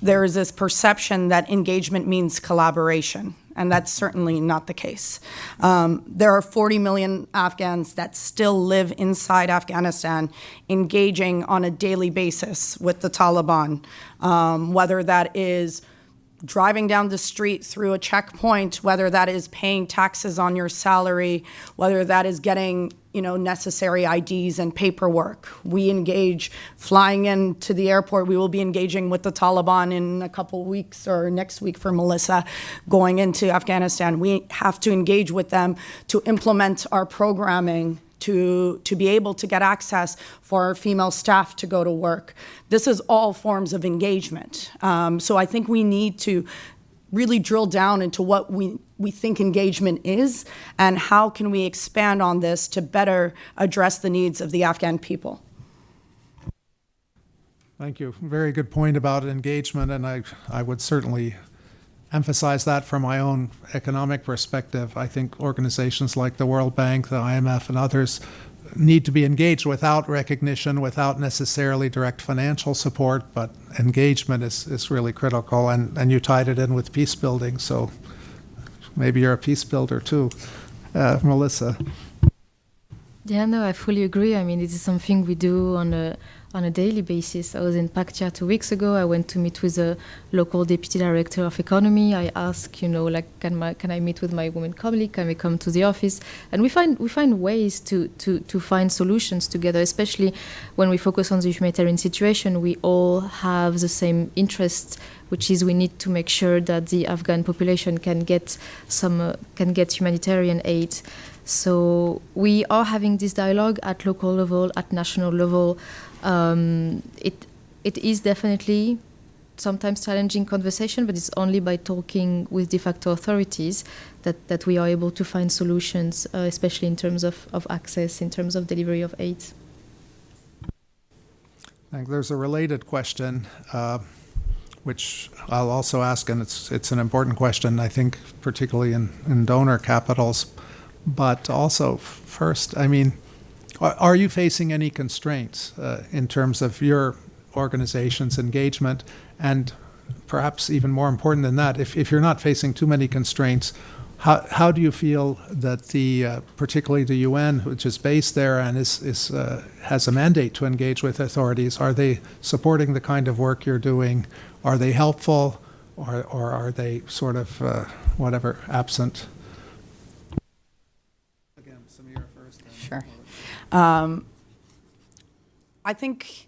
there is this perception that engagement means collaboration, and that's certainly not the case. There are 40 million Afghans that still live inside Afghanistan, engaging on a daily basis with the Taliban, whether that is driving down the street through a checkpoint, whether that is paying taxes on your salary, whether that is getting, necessary IDs and paperwork. We engage flying into the airport. We will be engaging with the Taliban in a couple of weeks, or next week for Melissa, going into Afghanistan. We have to engage with them to implement our programming, to be able to get access for our female staff to go to work. This is all forms of engagement. So I think we need to really drill down into what we think engagement is, and how can we expand on this to better address the needs of the Afghan people. Thank you. Very good point about engagement, and I would certainly emphasize that from my own economic perspective. I think organizations like the World Bank, the IMF, and others need to be engaged without recognition, without necessarily direct financial support, but engagement is really critical. And you tied it in with peace building, so maybe you're a peace builder too. Melissa. Yeah, no, I fully agree. I mean, this is something we do on a daily basis. I was in Paktia 2 weeks ago. I went to meet with a local deputy director of economy. I asked, like, can I meet with my women colleague? Can we come to the office? And we find ways to find solutions together, especially when we focus on the humanitarian situation. We all have the same interests, which is we need to make sure that the Afghan population can get humanitarian aid. So we are having this dialogue at local level, at national level. It is definitely sometimes challenging conversation, but it's only by talking with de facto authorities that we are able to find solutions, especially in terms of access, in terms of delivery of aid. I think there's a related question, which I'll also ask, and it's an important question, I think, particularly in donor capitals. But also, first, I mean, are you facing any constraints in terms of your organization's engagement? And perhaps even more important than that, if you're not facing too many constraints, how do you feel that particularly the UN, which is based there and has a mandate to engage with authorities, are they supporting the kind of work you're doing? Are they helpful, or are they sort of absent? Sure. I think,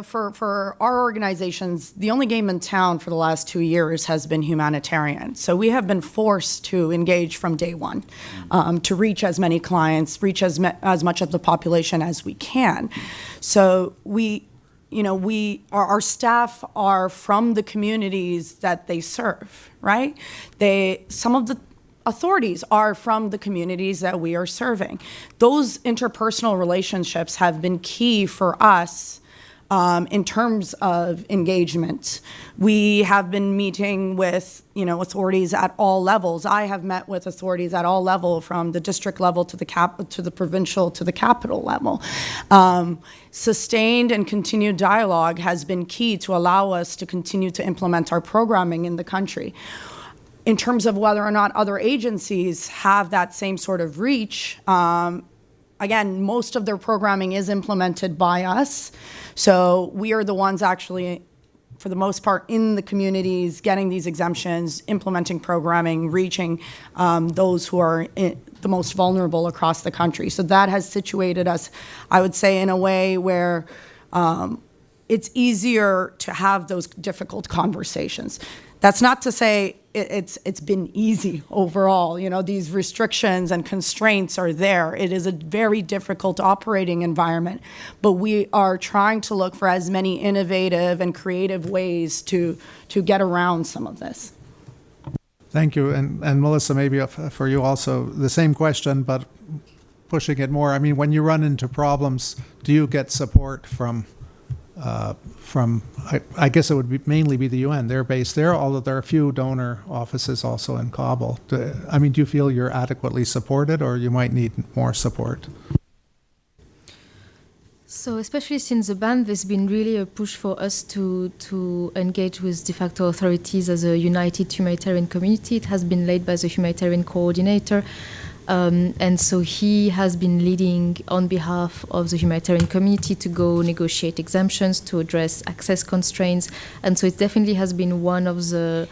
for our organizations, the only game in town for the last 2 years has been humanitarian. So we have been forced to engage from day one, to reach as many clients, reach as much of the population as we can. So our staff are from the communities that they serve, right? Some of the authorities are from the communities that we are serving. Those interpersonal relationships have been key for us in terms of engagement. We have been meeting with, authorities at all levels. I have met with authorities at all levels, from the district level to the provincial to the capital level. Sustained and continued dialogue has been key to allow us to continue to implement our programming in the country. In terms of whether or not other agencies have that same sort of reach, again, most of their programming is implemented by us. So we are the ones actually, for the most part, in the communities, getting these exemptions, implementing programming, reaching those who are the most vulnerable across the country. So that has situated us, I would say, in a way where it's easier to have those difficult conversations. That's not to say it's been easy overall. These restrictions and constraints are there. It is a very difficult operating environment, but we are trying to look for as many innovative and creative ways to get around some of this. Thank you. And Melissa, maybe for you also, the same question, but pushing it more. I mean, when you run into problems, do you get support from I guess it would mainly be the UN. They're based there, although there are a few donor offices also in Kabul. Do you feel you're adequately supported, or you might need more support? So especially since the ban, there's been really a push for us to engage with de facto authorities as a united humanitarian community. It has been led by the humanitarian coordinator. And so he has been leading on behalf of the humanitarian community to go negotiate exemptions, to address access constraints. And so it definitely has been one of the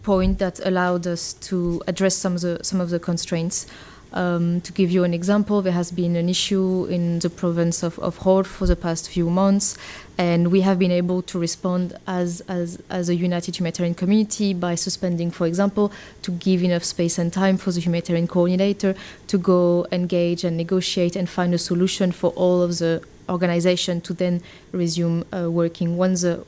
points that allowed us to address some of the constraints. To give you an example, there has been an issue in the province of Hor for the past few months, and we have been able to respond as a united humanitarian community by suspending, for example, to give enough space and time for the humanitarian coordinator to go engage and negotiate and find a solution for all of the organization to then resume working once the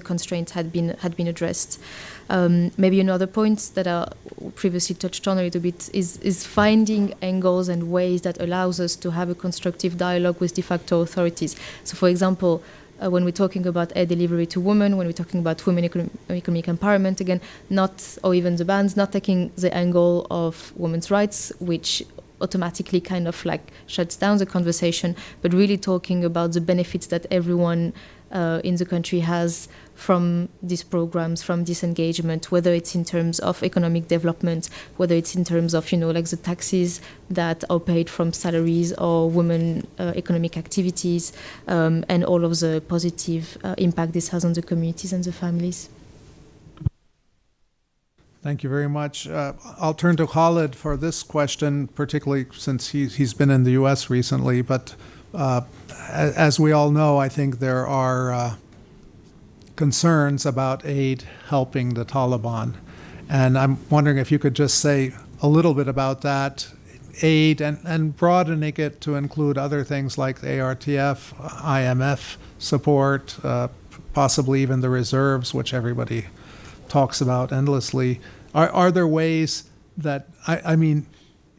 constraints had been addressed. Maybe another point that I previously touched on a little bit is finding angles and ways that allows us to have a constructive dialogue with de facto authorities. So, for example, when we're talking about aid delivery to women, when we're talking about women economic empowerment, again, not, or even the bans, not taking the angle of women's rights, which automatically kind of like shuts down the conversation, but really talking about the benefits that everyone in the country has from these programs, from this engagement, whether it's in terms of economic development, whether it's in terms of, like the taxes that are paid from salaries or women economic activities, and all of the positive impact this has on the communities and the families. Thank you very much. I'll turn to Khalid for this question, particularly since he's been in the U.S. recently. But as we all know, I think there are concerns about aid helping the Taliban. And I'm wondering if you could just say a little bit about that aid and broadening it to include other things like the ARTF, IMF support, possibly even the reserves, which everybody talks about endlessly. Are there ways that, I mean,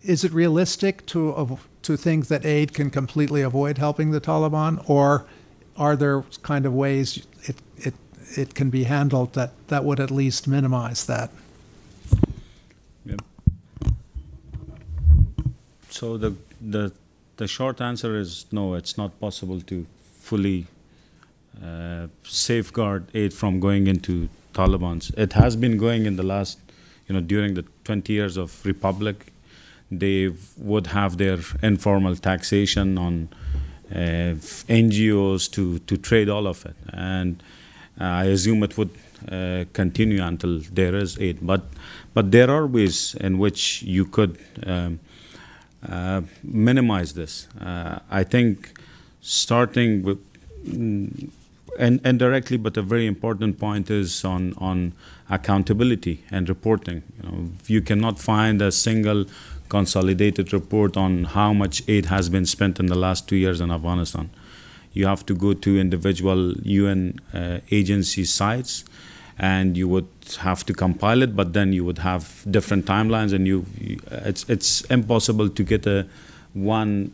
is it realistic to think that aid can completely avoid helping the Taliban, or are there kind of ways it can be handled that would at least minimize that? Yep. So the short answer is no, it's not possible to fully safeguard aid from going into Taliban's. It has been going in the last, during the 20 years of Republic. They would have their informal taxation on NGOs to trade all of it. And I assume it would continue until there is aid. But there are ways in which you could minimize this. I think starting with, and indirectly, but a very important point is on accountability and reporting. You cannot find a single consolidated report on how much aid has been spent in the last 2 years in Afghanistan. You have to go to individual UN agency sites, and you would have to compile it, but then you would have different timelines, and it's impossible to get a one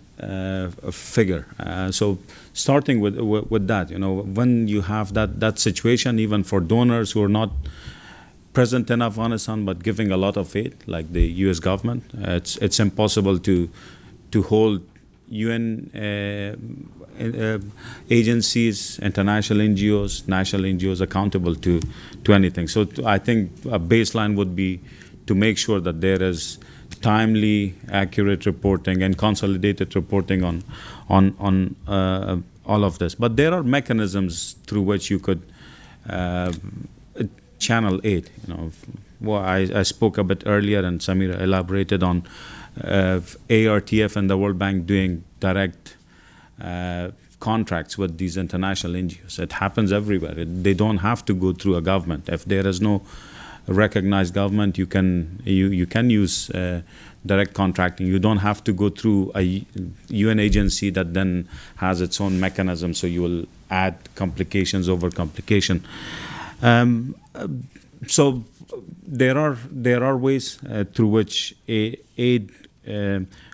figure. So starting with that, when you have that situation, even for donors who are not present in Afghanistan but giving a lot of aid, like the U.S. government, it's impossible to hold UN agencies, international NGOs, national NGOs accountable to anything. So I think a baseline would be to make sure that there is timely, accurate reporting and consolidated reporting on all of this. But there are mechanisms through which you could channel aid. I spoke a bit earlier, and Samira elaborated on ARTF and the World Bank doing direct contracts with these international NGOs. It happens everywhere. They don't have to go through a government. If there is no recognized government, you can use direct contracting. You don't have to go through a UN agency that then has its own mechanism, so you will add complications over complication. So there are ways through which aid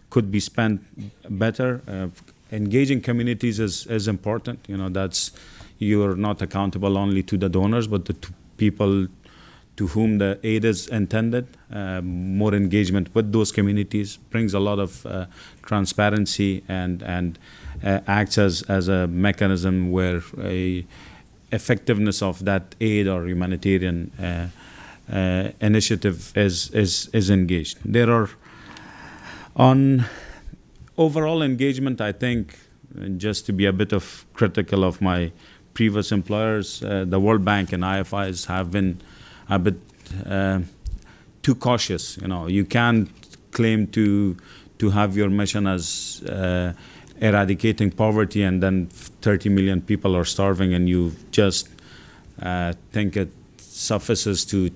could be spent better. Engaging communities is important. That's, you're not accountable only to the donors, but to people to whom the aid is intended. More engagement with those communities brings a lot of transparency and acts as a mechanism where effectiveness of that aid or humanitarian initiative is engaged. There are, on overall engagement, I think, just to be a bit of critical of my previous employers, the World Bank and IFIs have been a bit too cautious. You can't claim to have your mission as eradicating poverty, and then 30 million people are starving, and you just think it suffices to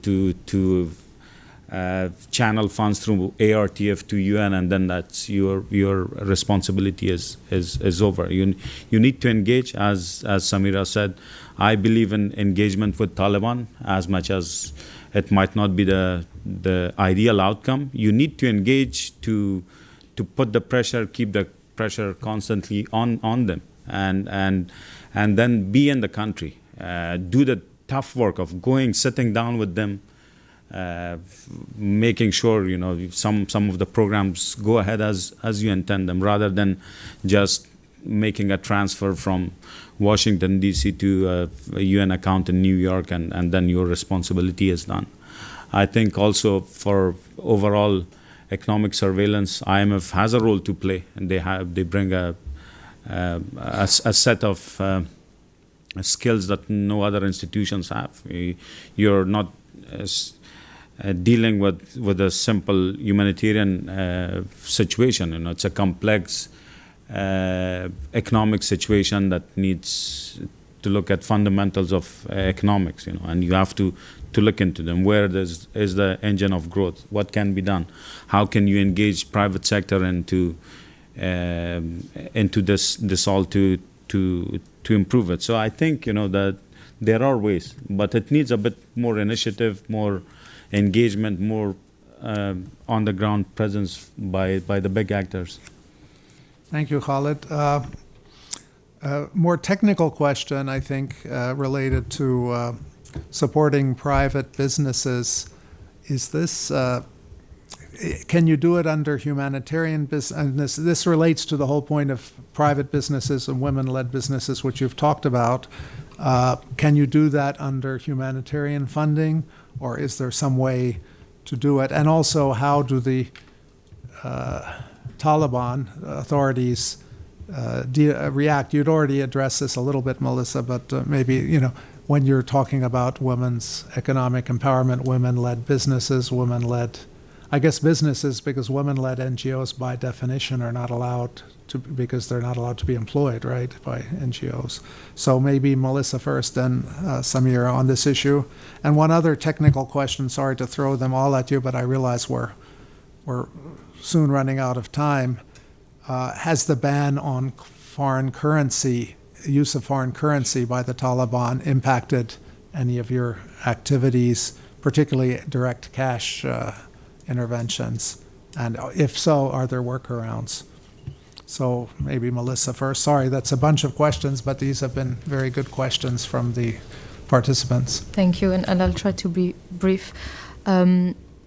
channel funds through ARTF to UN, and then that's your responsibility is over. You need to engage, as Samira said. I believe in engagement with Taliban, as much as it might not be the ideal outcome. You need to engage to put the pressure, keep the pressure constantly on them. and then be in the country, do the tough work of sitting down with them, making sure some of the programs go ahead as you intend them, rather than just making a transfer from Washington D.C. to a UN account in New York, and then your responsibility is done. I think also for overall economic surveillance, IMF has a role to play, and they bring a set of skills that no other institutions have. You're not dealing with a simple humanitarian situation. It's a complex economic situation that needs to look at fundamentals of economics, and you have to look into them. Where is the engine of growth? What can be done? How can you engage private sector into this all to improve it? So I think that there are ways, but it needs a bit more initiative, more engagement, more on the ground presence by the big actors. Thank you, Khalid. More technical question, I think, related to supporting private businesses. Is this, can you do it under humanitarian business? And this relates to the whole point of private businesses and women-led businesses, which you've talked about. Can you do that under humanitarian funding, or is there some way to do it? And also, how do the Taliban authorities react? You'd already addressed this a little bit, Melissa, but maybe, when you're talking about women's economic empowerment, women-led businesses, women-led, I guess businesses, because women-led NGOs by definition are not allowed to, because they're not allowed to be employed, right, by NGOs. So maybe Melissa first, then Samira on this issue. And one other technical question, sorry to throw them all at you, but I realize we're soon running out of time. Has the ban on foreign currency, use of foreign currency by the Taliban, impacted any of your activities, particularly direct cash interventions? And if so, are there workarounds? So maybe Melissa first. Sorry, that's a bunch of questions, but these have been very good questions from the participants. Thank you, and I'll try to be brief.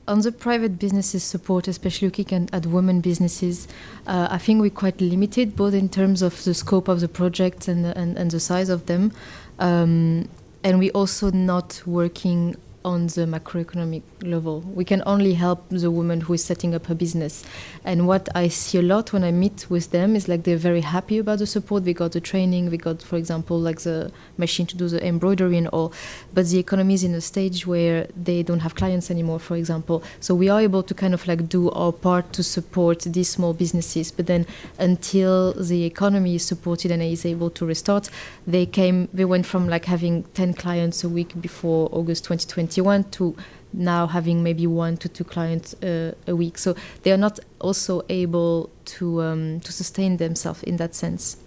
On the private businesses support, especially looking at women businesses, I think we're quite limited, both in terms of the scope of the project and the size of them. And we're also not working on the macroeconomic level. We can only help the woman who is setting up her business. And what I see a lot when I meet with them is like they're very happy about the support. We got the training, we got, for example, like the machine to do the embroidery and all. But the economy is in a stage where they don't have clients anymore, for example. So we are able to kind of like do our part to support these small businesses. But then until the economy is supported and is able to restart, they went from like having 10 clients a week before August 2021 to now having maybe 1 to 2 clients a week. So they are not also able to sustain themselves in that sense.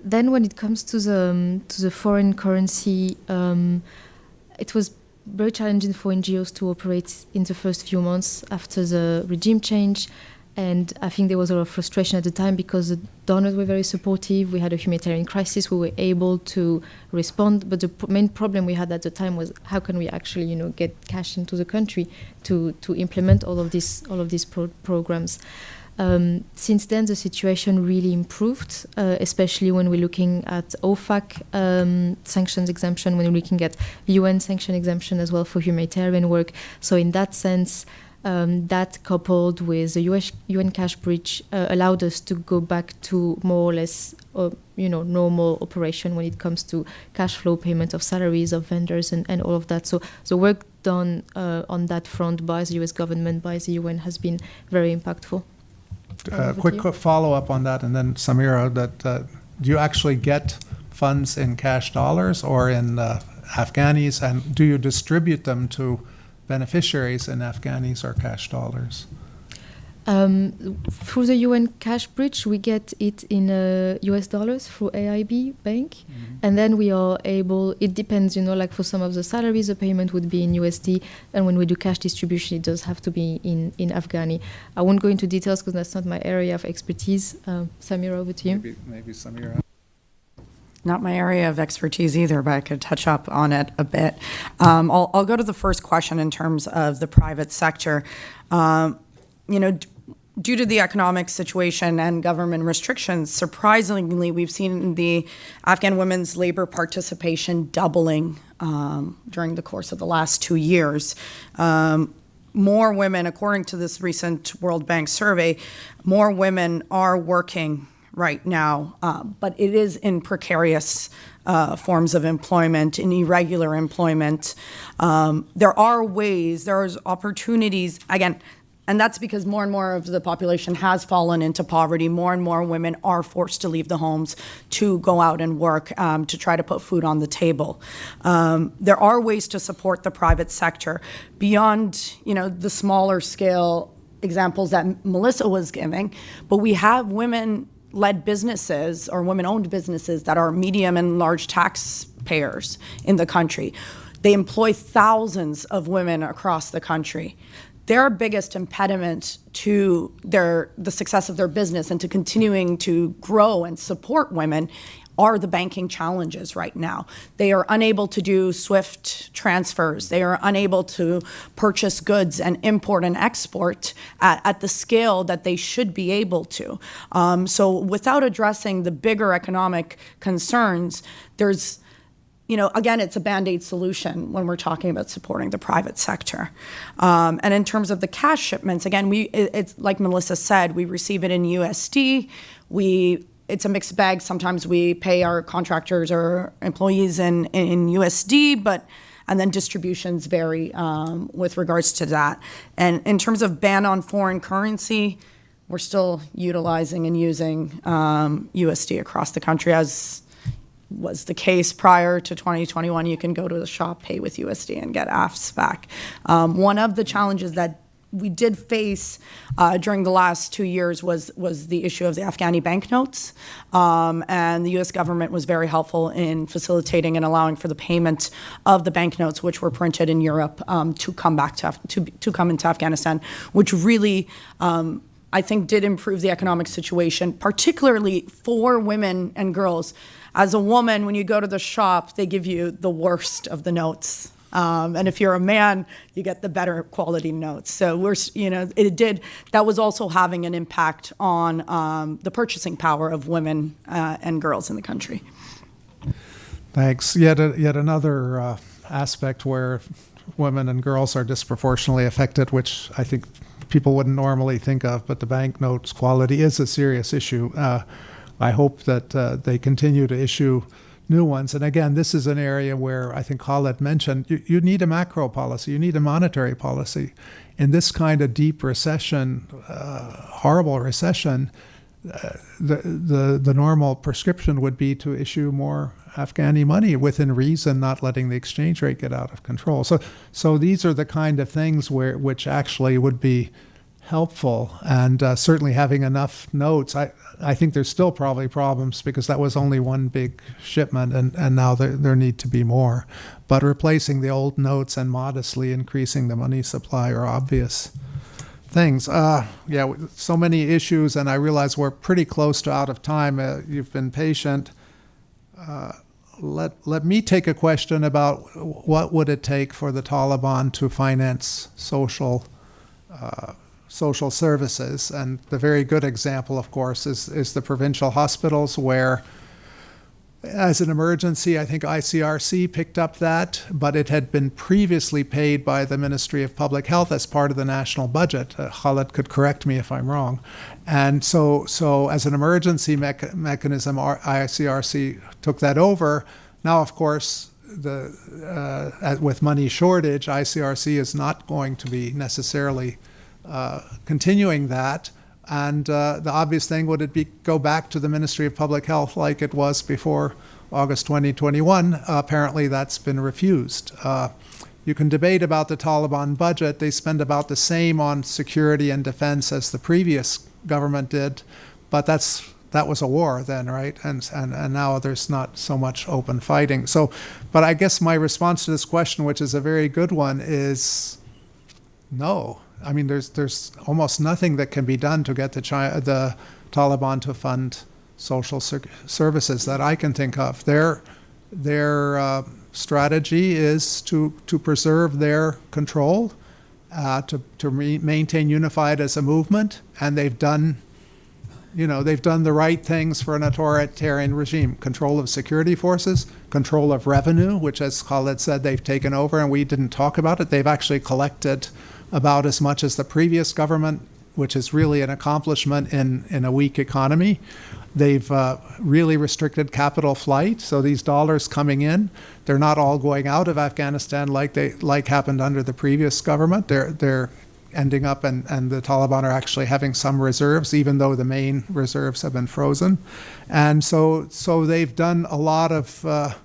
Then when it comes to the foreign currency, it was very challenging for NGOs to operate in the first few months after the regime change. And I think there was a lot of frustration at the time because the donors were very supportive. We had a humanitarian crisis. We were able to respond. But the main problem we had at the time was how can we actually, get cash into the country to implement all of these programs. Since then, the situation really improved, especially when we're looking at OFAC sanctions exemption, when we're looking at UN sanction exemption as well for humanitarian work. So in that sense, that coupled with the UN cash bridge allowed us to go back to more or less, normal operation when it comes to cash flow, payment of salaries of vendors and all of that. So the work done on that front by the US government, by the UN has been very impactful. Quick follow-up on that, and then Samira, do you actually get funds in cash dollars or in Afghanis, and do you distribute them to beneficiaries in Afghanis or cash dollars? Through the UN cash bridge, we get it in US dollars through AIB bank, and then we are able. It depends, like for some of the salaries, the payment would be in USD, and when we do cash distribution, it does have to be in Afghani. I won't go into details because that's not my area of expertise. Samira, over to you. Maybe Samira. Not my area of expertise either, but I could touch up on it a bit. I'll go to the first question in terms of the private sector. Due to the economic situation and government restrictions, surprisingly, we've seen the Afghan women's labor participation doubling during the course of the last 2 years. More women, according to this recent World Bank survey, more women are working right now, but it is in precarious forms of employment, in irregular employment. There's opportunities, again, and that's because more and more of the population has fallen into poverty. More and more women are forced to leave the homes to go out and work to try to put food on the table. There are ways to support the private sector beyond, the smaller scale examples that Melissa was giving, but we have women-led businesses or women-owned businesses that are medium and large taxpayers in the country. They employ thousands of women across the country. Their biggest impediment to the success of their business and to continuing to grow and support women are the banking challenges right now. They are unable to do SWIFT transfers. They are unable to purchase goods and import and export at the scale that they should be able to. So without addressing the bigger economic concerns, there's again, it's a Band-Aid solution when we're talking about supporting the private sector. And in terms of the cash shipments, again, it's like Melissa said, we receive it in USD. It's a mixed bag. Sometimes we pay our contractors or employees in USD, and then distributions vary with regards to that. And in terms of ban on foreign currency, we're still utilizing and using USD across the country, as was the case prior to 2021. You can go to the shop, pay with USD, and get AFS back. One of the challenges that we did face during the last 2 years was the issue of the Afghani banknotes, and the U.S. government was very helpful in facilitating and allowing for the payment of the banknotes, which were printed in Europe, to come back to come into Afghanistan, which really I think did improve the economic situation, particularly for women and girls. As a woman, when you go to the shop, they give you the worst of the notes. And if you're a man, you get the better quality notes. So that was also having an impact on the purchasing power of women and girls in the country. Thanks. Yet another aspect where women and girls are disproportionately affected, which I think people wouldn't normally think of, but the banknotes quality is a serious issue. I hope that they continue to issue new ones. And again, this is an area where I think Khaled mentioned you need a macro policy, you need a monetary policy. In this kind of deep recession, horrible recession, the normal prescription would be to issue more Afghani money within reason, not letting the exchange rate get out of control. So these are the kind of things which actually would be helpful, and certainly having enough notes. I think there's still probably problems because that was only one big shipment, and now there need to be more. But replacing the old notes and modestly increasing the money supply are obvious things. So many issues, and I realize we're pretty close to out of time. You've been patient. Let me take a question about what would it take for the Taliban to finance social services. And the very good example, of course, is the provincial hospitals, where as an emergency, I think ICRC picked up that, but it had been previously paid by the Ministry of Public Health as part of the national budget. Khaled could correct me if I'm wrong. And so as an emergency mechanism, ICRC took that over. Now, of course, with money shortage, ICRC is not going to be necessarily continuing that, and the obvious thing would be go back to the Ministry of Public Health like it was before August 2021. Apparently that's been refused. you can debate about the Taliban budget. They spend about the same on security and defense as the previous government did, but that was a war then, right? And now there's not so much open fighting. So, but I guess my response to this question, which is a very good one, is no. I mean, there's almost nothing that can be done to get the Taliban to fund social services that I can think of. Their strategy is to preserve their control, to maintain unified as a movement, and they've done the right things for an authoritarian regime. Control of security forces, control of revenue, which, as Khaled said, they've taken over, and we didn't talk about it. They've actually collected about as much as the previous government, which is really an accomplishment in a weak economy. They've really restricted capital flight, so these dollars coming in, they're not all going out of Afghanistan like happened under the previous government. They're ending up, and the Taliban are actually having some reserves, even though the main reserves have been frozen. And so they've done a lot of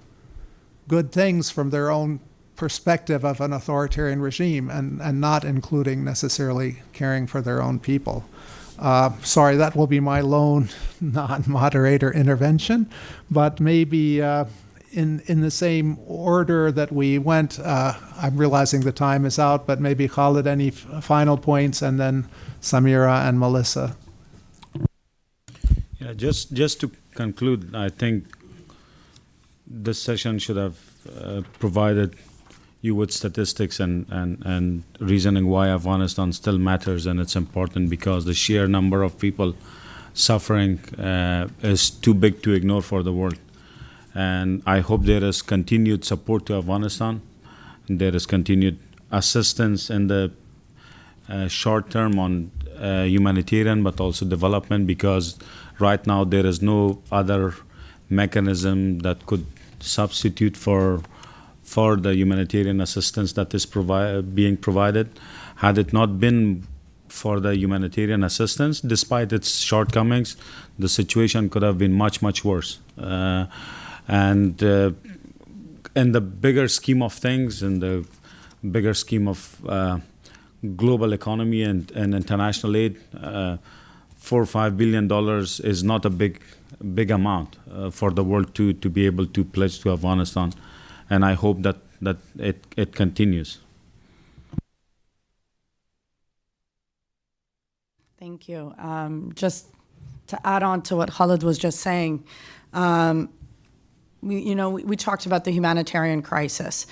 good things from their own perspective of an authoritarian regime, and not including necessarily caring for their own people. Sorry, that will be my lone non-moderator intervention, but maybe in the same order that we went, I'm realizing the time is out, but maybe Khaled, any final points, and then Samira and Melissa. Yeah, just to conclude, I think this session should have provided you with statistics and reasoning why Afghanistan still matters, and it's important because the sheer number of people suffering is too big to ignore for the world. And I hope there is continued support to Afghanistan. There is continued assistance in the short term on humanitarian, but also development, because right now there is no other mechanism that could substitute for the humanitarian assistance that is being provided. Had it not been for the humanitarian assistance, despite its shortcomings, the situation could have been much, much worse. And in the bigger scheme of things, in the bigger scheme of global economy and international aid, $4 or $5 billion is not a big amount for the world to be able to pledge to Afghanistan. And I hope that it continues. Thank you. Just to add on to what Khaled was just saying, we talked about the humanitarian crisis.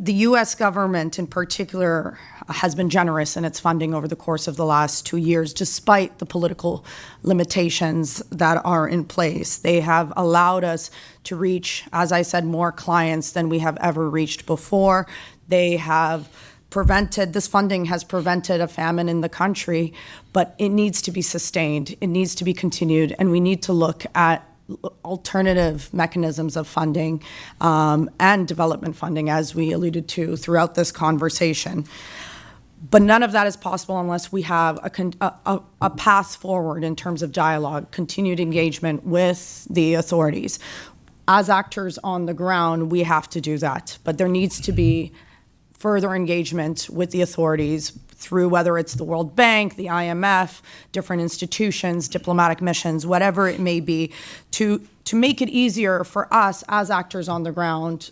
The U.S. government in particular has been generous in its funding over the course of the last 2 years, despite the political limitations that are in place. They have allowed us to reach, as I said, more clients than we have ever reached before. This funding has prevented a famine in the country, but it needs to be sustained. It needs to be continued, and we need to look at alternative mechanisms of funding and development funding, as we alluded to throughout this conversation. But none of that is possible unless we have a path forward in terms of dialogue, continued engagement with the authorities. As actors on the ground, we have to do that. But there needs to be further engagement with the authorities through whether it's the World Bank, the IMF, different institutions, diplomatic missions, whatever it may be, to make it easier for us as actors on the ground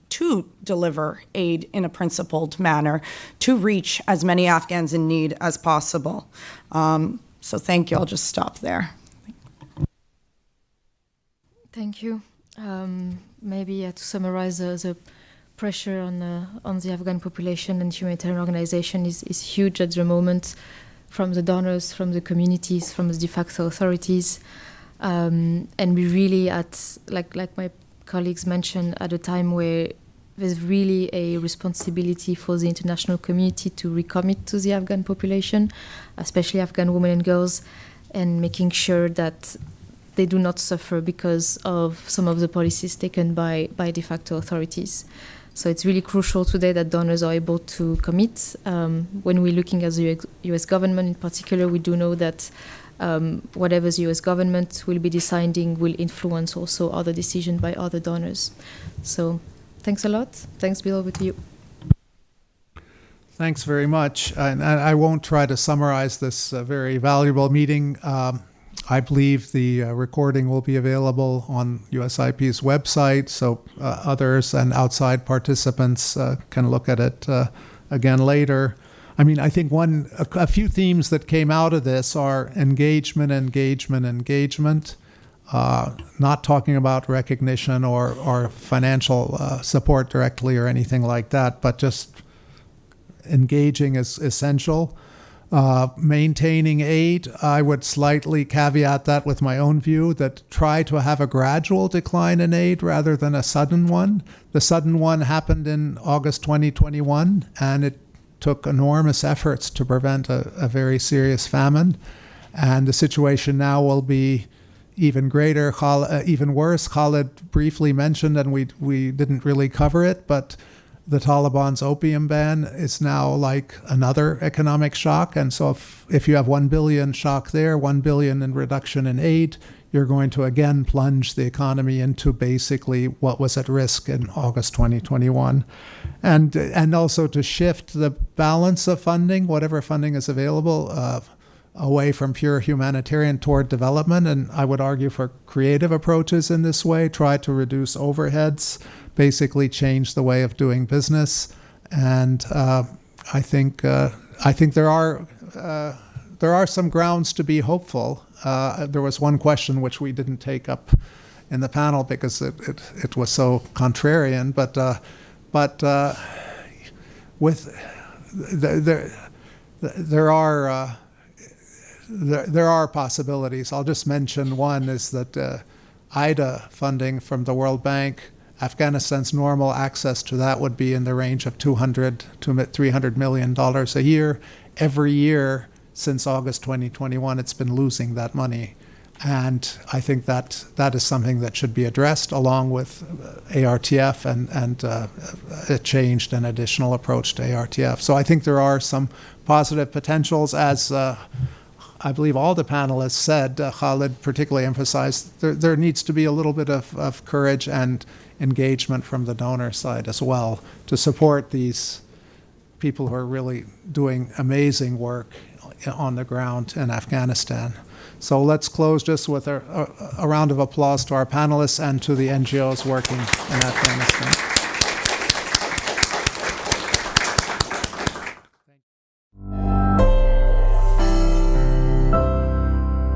to deliver aid in a principled manner, to reach as many Afghans in need as possible. So thank you. I'll just stop there. Thank you. Maybe to summarize the pressure on the Afghan population and humanitarian organization is huge at the moment, from the donors, from the communities, from the de facto authorities, and we really like my colleagues mentioned, at a time where there's really a responsibility for the international community to recommit to the Afghan population, especially Afghan women and girls, and making sure that they do not suffer because of some of the policies taken by de facto authorities. So it's really crucial today that donors are able to commit. When we're looking at the US government in particular, we do know that whatever the US government will be deciding will influence also other decisions by other donors. So thanks a lot. Thanks, Bill, over to you. Thanks very much. And I won't try to summarize this very valuable meeting. I believe the recording will be available on USIP's website, so others and outside participants can look at it again later. I mean, I think a few themes that came out of this are engagement, not talking about recognition or financial support directly or anything like that, but just engaging is essential. Maintaining aid, I would slightly caveat that with my own view that try to have a gradual decline in aid rather than a sudden one. The sudden one happened in August 2021, and it took enormous efforts to prevent a very serious famine. And the situation now will be even greater, even worse. Khalid briefly mentioned, and we didn't really cover it, but the Taliban's opium ban is now like another economic shock. And so if you have 1 billion shock there, 1 billion in reduction in aid, you're going to again plunge the economy into basically what was at risk in August 2021. And also to shift the balance of funding, whatever funding is available, away from pure humanitarian toward development. And I would argue for creative approaches in this way, try to reduce overheads, basically change the way of doing business. And I think there are some grounds to be hopeful. There was one question which we didn't take up in the panel because it was so contrarian, but there are possibilities. I'll just mention one is that IDA funding from the World Bank, Afghanistan's normal access to that would be in the range of $200 to $300 million a year. Every year since August 2021, it's been losing that money. And I think that is something that should be addressed along with ARTF and a changed and additional approach to ARTF. So I think there are some positive potentials, as I believe all the panelists said. Khalid particularly emphasized there needs to be a little bit of courage and engagement from the donor side as well to support these people who are really doing amazing work on the ground in Afghanistan. So let's close just with a round of applause to our panelists and to the NGOs working in Afghanistan.